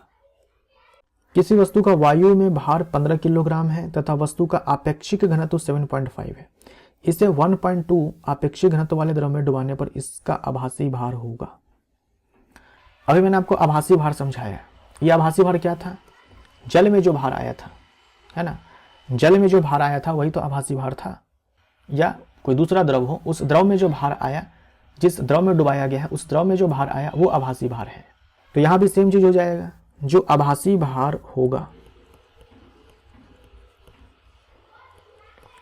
Speaker 1: किसी वस्तु का वायु में भार 15 किलोग्राम है तथा वस्तु का आपेक्षिक घनत्व 7.5 है। इसे 1.2 आपेक्षिक घनत्व वाले द्रव में डुबाने पर इसका आभासी भार होगा। अभी मैंने आपको आभासी भार समझाया। यह आभासी भार क्या था? जल में जो भार आया था, है ना, जल में जो भार आया था वही तो आभासी भार था। या कोई दूसरा द्रव हो, उस द्रव में जो भार आया, जिस द्रव में डुबाया गया है उस द्रव में जो भार आया वो आभासी भार है। तो यहां भी सेम चीज हो जाएगा। जो आभासी भार होगा,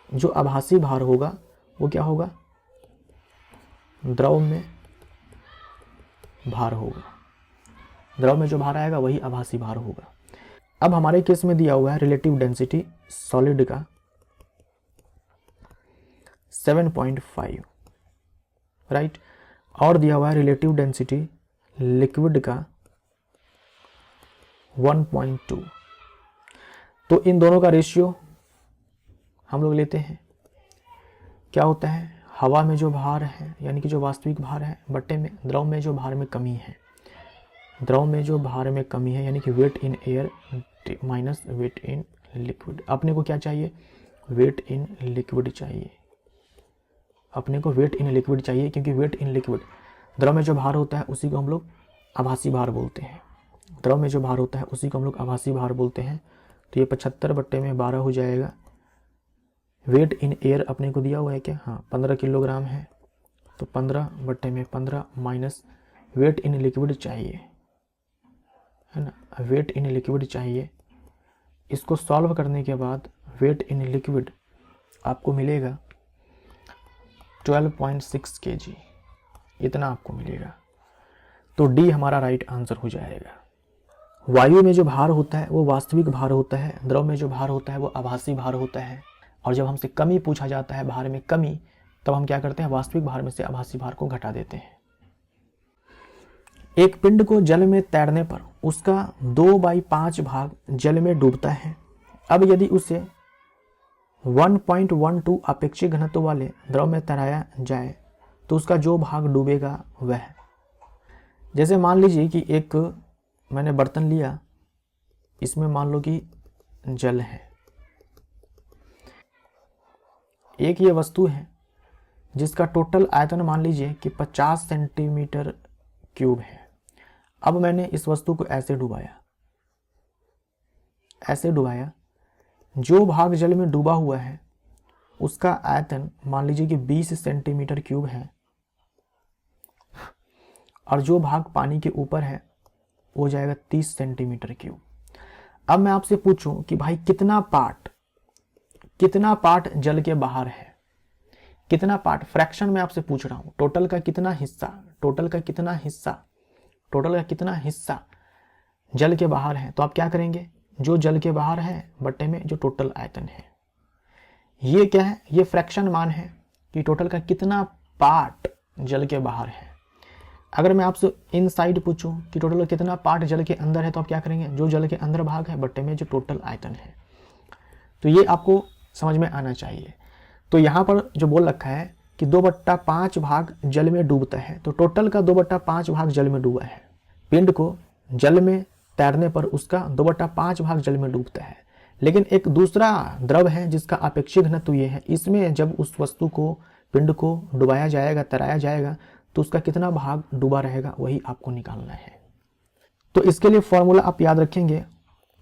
Speaker 1: जो आभासी भार होगा वो क्या होगा? द्रव में भार होगा। द्रव में जो भार आएगा वही आभासी भार होगा। अब हमारे केस में दिया हुआ है रिलेटिव डेंसिटी सॉलिड का 7.5, राइट, और दिया हुआ है रिलेटिव डेंसिटी लिक्विड का 1.2। तो इन दोनों का रेशियो हम लोग लेते हैं। क्या होता है? हवा में जो भार है यानी कि जो वास्तविक भार है बट्टे में द्रव में जो भार में कमी है, द्रव में जो भार में कमी है यानी कि weight in air minus weight in liquid. अपने को क्या चाहिए? वेट इन लिक्विड चाहिए, अपने को वेट इन लिक्विड चाहिए, क्योंकि वेट इन लिक्विड, द्रव में जो भार होता है उसी को हम लोग आभासी भार बोलते हैं। द्रव में जो भार होता है उसी को हम लोग आभासी भार बोलते हैं। तो ये 75/12 हो जाएगा। वेट इन एयर अपने को दिया हुआ है क्या? हाँ, 15 किलोग्राम है, तो 15/15 माइनस वेट इन लिक्विड चाहिए, है ना, वेट इन लिक्विड चाहिए। इसको सॉल्व करने के बाद वेट इन लिक्विड आपको मिलेगा 12.6 kg, इतना आपको मिलेगा। तो डी हमारा राइट आंसर हो जाएगा। वायु में जो भार होता है वो वास्तविक भार होता है, द्रव में जो भार होता है वो आभासी भार होता है। और जब हमसे कमी पूछा जाता है, भार में कमी, तब हम क्या करते हैं, वास्तविक भार में से आभासी भार को घटा देते हैं। एक पिंड को जल में तैरने पर उसका 2/5 भाग जल में डूबता है। अब यदि उसे 1.12 अपेक्षित घनत्व वाले द्रव में तैराया जाए तो उसका जो भाग डूबेगा वह, जैसे मान लीजिए कि एक मैंने बर्तन लिया, इसमें मान लो कि जल है, एक ये वस्तु है जिसका टोटल आयतन मान लीजिए कि 50 सेंटीमीटर क्यूब है। अब मैंने इस वस्तु को ऐसे डुबाया, जो भाग जल में डूबा हुआ है उसका आयतन मान लीजिए कि 20 सेंटीमीटर क्यूब है, और जो भाग पानी के ऊपर है वो जाएगा 30 सेंटीमीटर क्यूब। अब मैं आपसे पूछूं कि भाई कितना पार्ट जल के बाहर है, कितना पार्ट, फ्रैक्शन में आपसे पूछ रहा हूं, टोटल का कितना हिस्सा जल के बाहर है। तो आप क्या करेंगे, जो जल के बाहर है बट्टे में जो टोटल आयतन है, ये क्या है, ये फ्रैक्शन मान है कि टोटल का कितना पार्ट जल के बाहर है। अगर मैं आपसे इनसाइड पूछूं कि टोटल कितना पार्ट जल के अंदर है, तो आप क्या करेंगे, जो जल के अंदर भाग है बट्टे में जो टोटल आयतन है। तो ये आपको समझ में आना चाहिए। तो यहाँ पर जो बोल रखा है कि 2/5 भाग जल में डूबता है, तो टोटल का 2/5 भाग जल में डूबा है। पिंड को जल में तैरने पर उसका 2/5 भाग जल में डूबता है। लेकिन एक दूसरा द्रव है जिसका अपेक्षित घनत्व ये है, इसमें जब उस वस्तु को, पिंड को डुबाया जाएगा, तैराया जाएगा, तो उसका कितना भाग डूबा रहेगा वही आपको निकालना है। तो इसके लिए फॉर्मूला आप याद रखेंगे,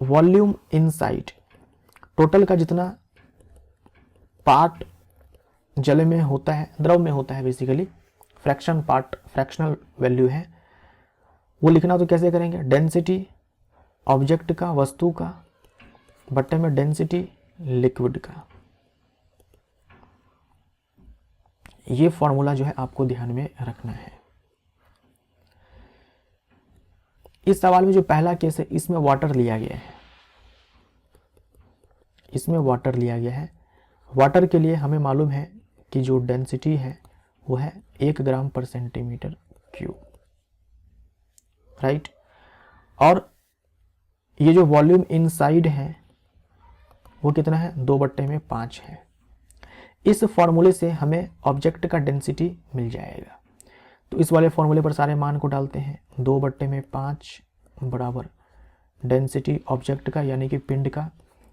Speaker 1: वॉल्यूम इनसाइड, टोटल का जितना पार्ट जल में होता है, द्रव में होता है, बेसिकली फ्रैक्शनल वैल्यू है, वो लिखना तो कैसे करेंगे, डेंसिटी ऑब्जेक्ट का, वस्तु का, बट्टे में डेंसिटी लिक्विड का। ये फॉर्मूला जो है आपको ध्यान में रखना है। इस सवाल में जो पहला केस है इसमें वाटर लिया गया है, वाटर के लिए हमें मालूम है कि जो डेंसिटी है वो है 1 ग्राम पर सेंटीमीटर क्यूब, राइट। और ये जो वॉल्यूम इनसाइड है वो कितना है, 2/5 है। इस फॉर्मूले से हमें ऑब्जेक्ट का डेंसिटी मिल जाएगा। तो इस वाले फॉर्मूले पर सारे मान को डालते हैं, 2/5 बराबर डेंसिटी ऑब्जेक्ट का यानी कि पिंड का,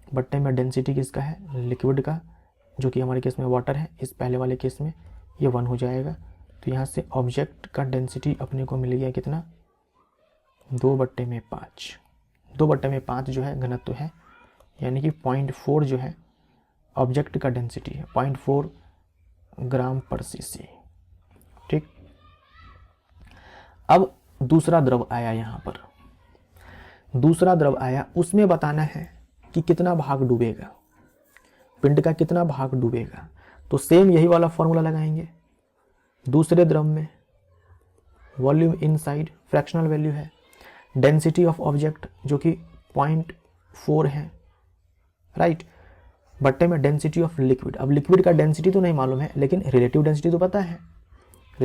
Speaker 1: बट्टे में डेंसिटी किसका है, लिक्विड का, जो कि हमारे केस में वाटर है, इस पहले वाले केस में ये 1 हो जाएगा। तो यहाँ से ऑब्जेक्ट का डेंसिटी अपने को मिल गया कितना, 2/5। 2/5 जो है घनत्व है, यानी कि 0.4 जो है ऑब्जेक्ट का डेंसिटी है, 0.4 ग्राम पर सीसी, ठीक। अब दूसरा द्रव आया, यहाँ पर दूसरा द्रव आया, उसमें बताना है कि कितना भाग डूबेगा, पिंड का कितना भाग डूबेगा। तो सेम यही वाला फॉर्मूला लगाएंगे। दूसरे द्रव में वॉल्यूम इनसाइड फ्रैक्शनल वैल्यू है, डेंसिटी ऑफ ऑब्जेक्ट जो कि 0.4 है, राइट, बट्टे में डेंसिटी ऑफ लिक्विड। अब लिक्विड का डेंसिटी तो नहीं मालूम है, लेकिन रिलेटिव डेंसिटी तो पता है, तो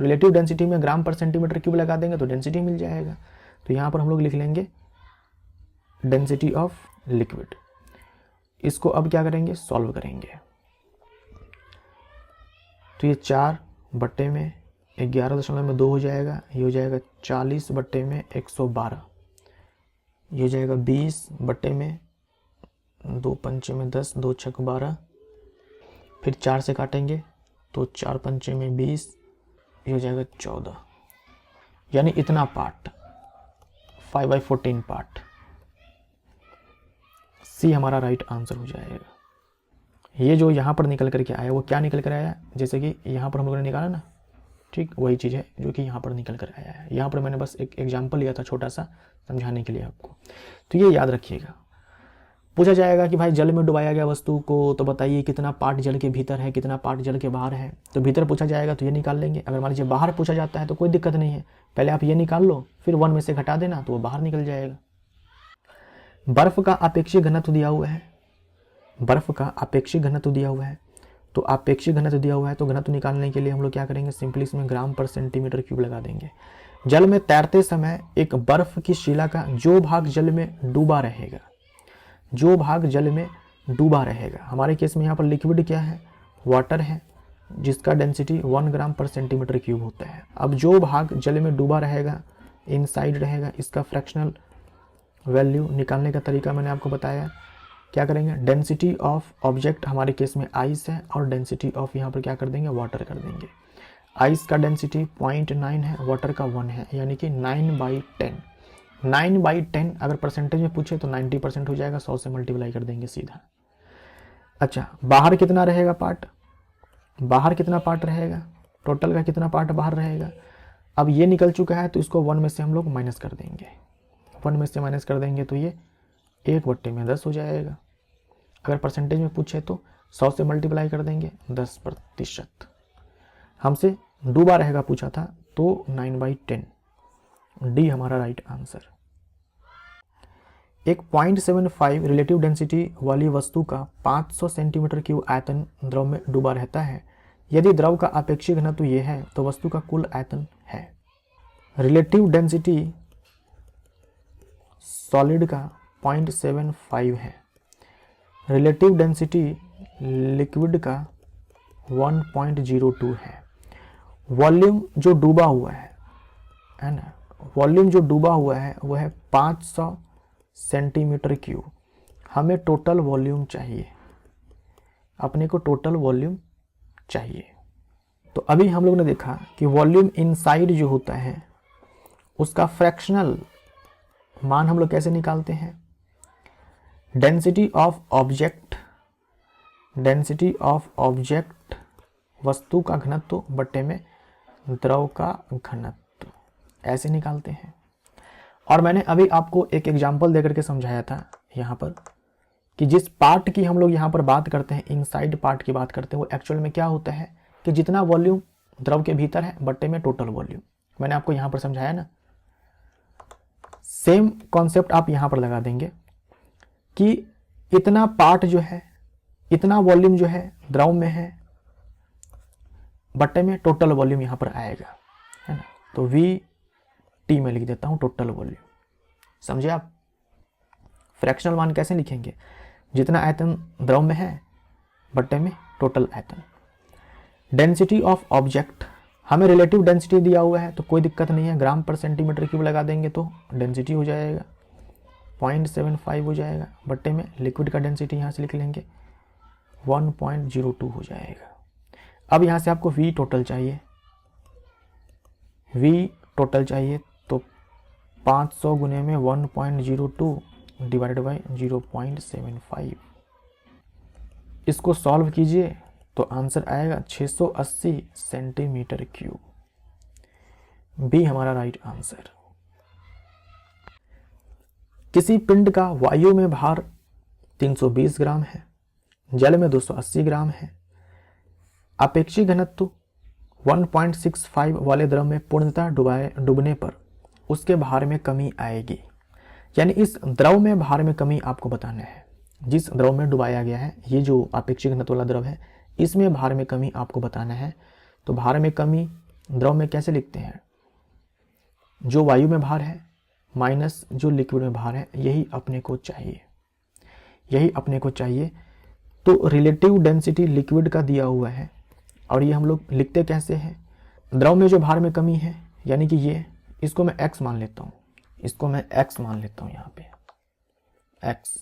Speaker 1: रिलेटिव डेंसिटी में ग्राम पर सेंटीमीटर क्यूब लगा देंगे तो डेंसिटी मिल जाएगा। तो यहाँ पर हम लोग लिख लेंगे डेंसिटी ऑफ लिक्विड। इसको अब क्या करेंगे, सॉल्व करेंगे। तो ये 4/11.2 हो जाएगा, ये हो जाएगा 40/112, ये हो जाएगा 20/2 2 पंचे में 10, 2 छक 12, फिर 4 से काटेंगे तो 4 पंचे में 20, ये हो जाएगा 14, यानी इतना पार्ट 5/14 पार्ट। सी हमारा राइट आंसर हो जाएगा। ये जो यहाँ पर निकल करके आया वो क्या निकल कर आया, जैसे कि यहाँ पर हम लोगों ने निकाला ना, ठीक वही चीज़ है जो कि यहाँ पर निकल कर आया है। यहाँ पर मैंने बस एक एग्जाम्पल लिया था छोटा सा समझाने के लिए आपको, तो ये याद रखिएगा। पूछा जाएगा कि भाई जल में डुबाया गया वस्तु को तो बताइए कितना पार्ट जल के भीतर है, कितना पार्ट जल के बाहर है। तो भीतर पूछा जाएगा तो ये निकाल लेंगे। अगर मान लीजिए बाहर पूछा जाता है तो कोई दिक्कत नहीं है, पहले आप ये निकाल लो, फिर 1 में से घटा देना तो वो बाहर निकल जाएगा। बर्फ का आपेक्षिक घनत्व दिया हुआ है, बर्फ का आपेक्षिक घनत्व दिया हुआ है, तो आपेक्षिक घनत्व दिया हुआ है तो घनत्व निकालने के लिए हम लोग क्या करेंगे, सिंपली इसमें ग्राम पर सेंटीमीटर क्यूब लगा देंगे। जल में तैरते समय एक बर्फ की शिला का जो भाग जल में डूबा रहेगा, जो भाग जल में डूबा रहेगा, हमारे केस में यहाँ पर लिक्विड क्या है, वाटर है, जिसका डेंसिटी 1 ग्राम पर सेंटीमीटर क्यूब होता है। अब जो भाग जल में डूबा रहेगा, इनसाइड रहेगा, इसका फ्रैक्शनल वैल्यू निकालने का तरीका मैंने आपको बताया। क्या करेंगे, डेंसिटी ऑफ ऑब्जेक्ट हमारे केस में आइस है और डेंसिटी ऑफ यहाँ पर क्या कर देंगे, वाटर कर देंगे। आइस का डेंसिटी 0.9 है, वाटर का 1 है, यानी कि 9/10। 9/10 अगर परसेंटेज में पूछे तो 90% हो जाएगा, 100 से मल्टीप्लाई कर देंगे सीधा। अच्छा, बाहर कितना रहेगा पार्ट, बाहर कितना पार्ट रहेगा, टोटल का कितना पार्ट बाहर रहेगा। अब ये निकल चुका है तो इसको 1 में से हम लोग माइनस कर देंगे, 1 में से माइनस कर देंगे तो ये 1/10 हो जाएगा। अगर परसेंटेज में पूछे तो 100 से मल्टीप्लाई कर देंगे, 10%। हमसे डूबा रहेगा पूछा था तो 9/10, डी हमारा राइट आंसर। एक 0.75 रिलेटिव डेंसिटी वाली वस्तु का 500 सेंटीमीटर क्यूब आयतन द्रव में डूबा रहता है। यदि द्रव का आपेक्षिक घनत्व ये है तो वस्तु का कुल आयतन है। रिलेटिव डेंसिटी सॉलिड का 0.75 है, रिलेटिव डेंसिटी लिक्विड का 1.02 है। वॉल्यूम जो डूबा हुआ है ना, वॉल्यूम जो डूबा हुआ है वो है 500 सेंटीमीटर क्यूब। हमें टोटल वॉल्यूम चाहिए, अपने को टोटल वॉल्यूम चाहिए। तो अभी हम लोग ने देखा कि वॉल्यूम इनसाइड जो होता है उसका फ्रैक्शनल मान हम लोग कैसे निकालते हैं, density of object, density of object वस्तु का घनत्व बटे में द्रव का घनत्व, ऐसे निकालते हैं। और मैंने अभी आपको एक एग्जांपल देकर के समझाया था यहाँ पर कि जिस पार्ट की हम लोग यहाँ पर बात करते हैं, इनसाइड पार्ट की बात करते हैं, वो एक्चुअल में क्या होता है कि जितना वॉल्यूम द्रव के भीतर है बटे में टोटल वॉल्यूम। मैंने आपको यहाँ पर समझाया ना, सेम कॉन्सेप्ट आप यहाँ पर लगा देंगे कि इतना पार्ट जो है, इतना वॉल्यूम जो है द्रव में है बटे में टोटल वॉल्यूम यहाँ पर आएगा, है ना। तो वी टी में लिख देता हूँ टोटल वॉल्यूम। समझे आप, फ्रैक्शनल मान कैसे लिखेंगे, जितना आयतन द्रव में है बटे में टोटल आयतन। डेंसिटी ऑफ ऑब्जेक्ट, हमें रिलेटिव डेंसिटी दिया हुआ है तो कोई दिक्कत नहीं है, ग्राम पर सेंटीमीटर क्यूब लगा देंगे तो डेंसिटी हो जाएगा 0.75 हो जाएगा, बटे में लिक्विड का डेंसिटी यहाँ से लिख लेंगे 1.02 हो जाएगा। अब यहाँ से आपको वी टोटल चाहिए, वी टोटल चाहिए तो 500 गुने में 1.02 डिवाइडेड बाई 0.75, इसको सॉल्व कीजिए तो आंसर आएगा 680 सेंटीमीटर क्यूब। बी हमारा राइट आंसर। किसी पिंड का वायु में भार 320 ग्राम है, जल में 280 ग्राम है। आपेक्षिक घनत्व 1.65 वाले द्रव में पूर्णतः डूबने पर उसके भार में कमी आएगी। यानी इस द्रव में भार में कमी आपको बताना है। जिस द्रव में डुबाया गया है, ये जो आपेक्षिक घनत्व वाला द्रव है, इसमें भार में कमी आपको बताना है। तो भार में कमी द्रव में कैसे लिखते हैं, जो वायु में भार है माइनस जो लिक्विड में भार है, यही अपने को चाहिए, यही अपने को चाहिए। तो रिलेटिव डेंसिटी लिक्विड का दिया हुआ है और ये हम लोग लिखते कैसे हैं, द्रव में जो भार में कमी है, यानी कि ये, इसको मैं x मान लेता हूँ, इसको मैं x मान लेता हूँ यहाँ पे x।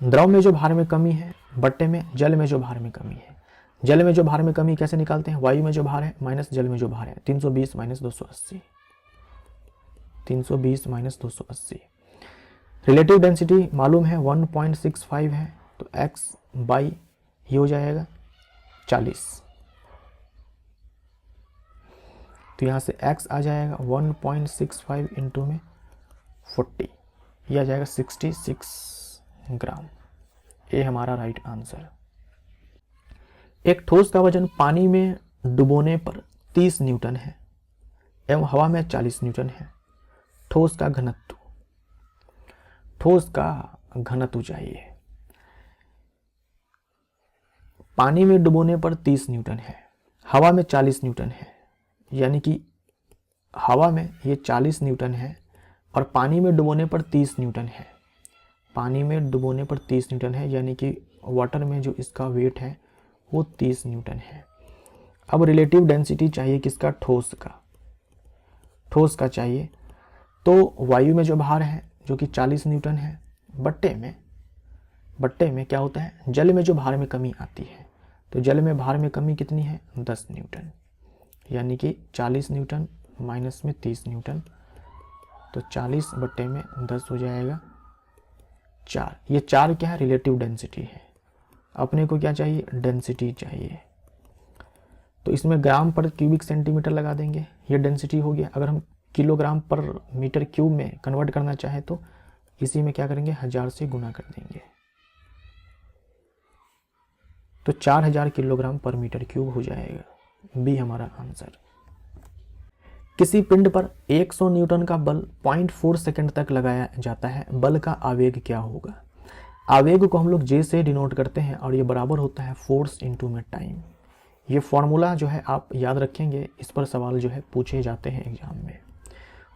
Speaker 1: द्रव में जो भार में कमी है बट्टे में जल में जो भार में कमी है। जल में जो भार में कमी कैसे निकालते हैं, वायु में जो भार है माइनस जल में जो भार है, 320 माइनस 280, 320 माइनस 280। रिलेटिव डेंसिटी मालूम है 1.65 है, तो x बाई ये हो जाएगा 40, तो यहाँ से x आ जाएगा 1.65 इंटू में 40, यह आ जाएगा 66 ग्राम। ये हमारा राइट आंसर। एक ठोस का वजन पानी में डुबोने पर 30 न्यूटन है एवं हवा में 40 न्यूटन है। ठोस का घनत्व, ठोस का घनत्व चाहिए। पानी में डुबोने पर 30 न्यूटन है, हवा में 40 न्यूटन है, यानी कि हवा में ये 40 न्यूटन है और पानी में डुबोने पर 30 न्यूटन है। पानी में डुबोने पर 30 न्यूटन है, यानी कि वाटर में जो इसका वेट है वो 30 न्यूटन है। अब रिलेटिव डेंसिटी चाहिए किसका, ठोस का, ठोस का चाहिए। तो वायु में जो भार है जो कि 40 न्यूटन है, बट्टे में क्या होता है, जल में जो भार में कमी आती है, तो जल में भार में कमी कितनी है, 10 न्यूटन, यानी कि 40 न्यूटन माइनस में 30 न्यूटन, तो 40 बट्टे में 10 हो जाएगा 4। ये 4 क्या है, रिलेटिव डेंसिटी है। अपने को क्या चाहिए, डेंसिटी चाहिए, तो इसमें ग्राम पर क्यूबिक सेंटीमीटर लगा देंगे, ये डेंसिटी हो गया। अगर हम किलोग्राम पर मीटर क्यूब में कन्वर्ट करना चाहे तो इसी में क्या करेंगे, 1000 से गुना कर देंगे, तो 4000 किलोग्राम पर मीटर क्यूब हो जाएगा। बी हमारा आंसर। किसी पिंड पर 100 न्यूटन का बल 0.4 सेकंड तक लगाया जाता है, बल का आवेग क्या होगा। आवेग को हम लोग जे से डिनोट करते हैं और ये बराबर होता है फोर्स इनटू में टाइम। ये फॉर्मूला जो है आप याद रखेंगे, इस पर सवाल जो है पूछे जाते हैं एग्जाम में।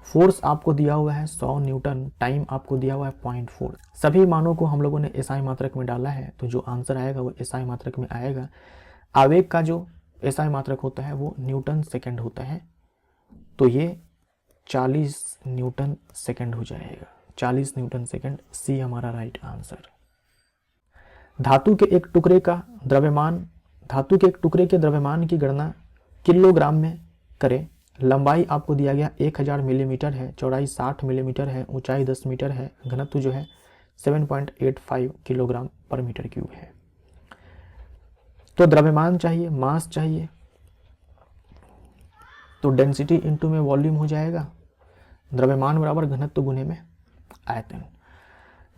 Speaker 1: फोर्स आपको दिया हुआ है 100 न्यूटन, टाइम आपको दिया हुआ है 0.4। सभी मानों को हम लोगों ने एसआई मात्रक में डाला है, तो जो आंसर आएगा वो एसआई मात्रक में आएगा। आवेग का जो एसआई मात्रक होता है वो न्यूटन सेकंड होता है, तो ये 40 न्यूटन सेकंड हो जाएगा, 40 न्यूटन सेकंड। सी हमारा राइट आंसर। धातु के एक टुकड़े के द्रव्यमान की गणना किलोग्राम में करें। लंबाई आपको दिया गया 1000 मिलीमीटर है, चौड़ाई 60 मिलीमीटर है, ऊंचाई 10 मीटर है, घनत्व जो है 7.85 किलोग्राम पर मीटर क्यूब है। तो द्रव्यमान चाहिए, मास चाहिए, तो डेंसिटी इनटू में वॉल्यूम हो जाएगा। द्रव्यमान बराबर घनत्व गुने में आयतन।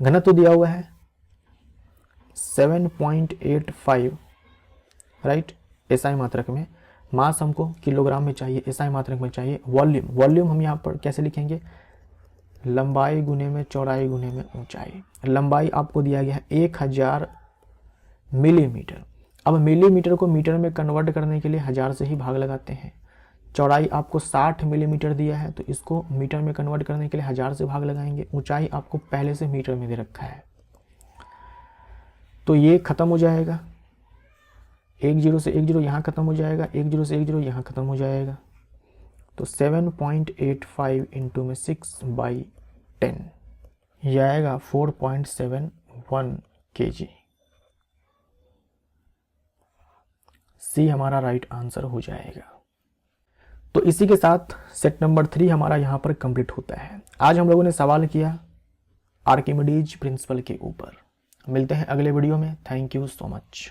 Speaker 1: घनत्व दिया हुआ है 7.85 राइट एसआई मात्रक में। मास हमको किलोग्राम में चाहिए, एसआई मात्रक में चाहिए। वॉल्यूम हम यहाँ पर कैसे लिखेंगे, लंबाई गुने में चौड़ाई गुने में ऊंचाई। लंबाई आपको दिया गया है 1000 मिलीमीटर। अब मिलीमीटर को मीटर में कन्वर्ट करने के लिए 1000 से ही भाग लगाते हैं। चौड़ाई आपको 60 मिलीमीटर दिया है, तो इसको मीटर में कन्वर्ट करने के लिए 1000 से भाग लगाएंगे। ऊंचाई आपको पहले से मीटर में दे रखा है, तो ये खत्म हो जाएगा, 10 से 10 यहाँ खत्म हो जाएगा, 10 से 10 यहाँ खत्म हो जाएगा, तो 7.85 इंटू में 6/10 यह आएगा 4.71 kg। सी हमारा राइट आंसर हो जाएगा। तो इसी के साथ सेट नंबर 3 हमारा यहाँ पर कंप्लीट होता है। आज हम लोगों ने सवाल किया आर्किमिडीज प्रिंसिपल के ऊपर। मिलते हैं अगले वीडियो में। Thank you so much.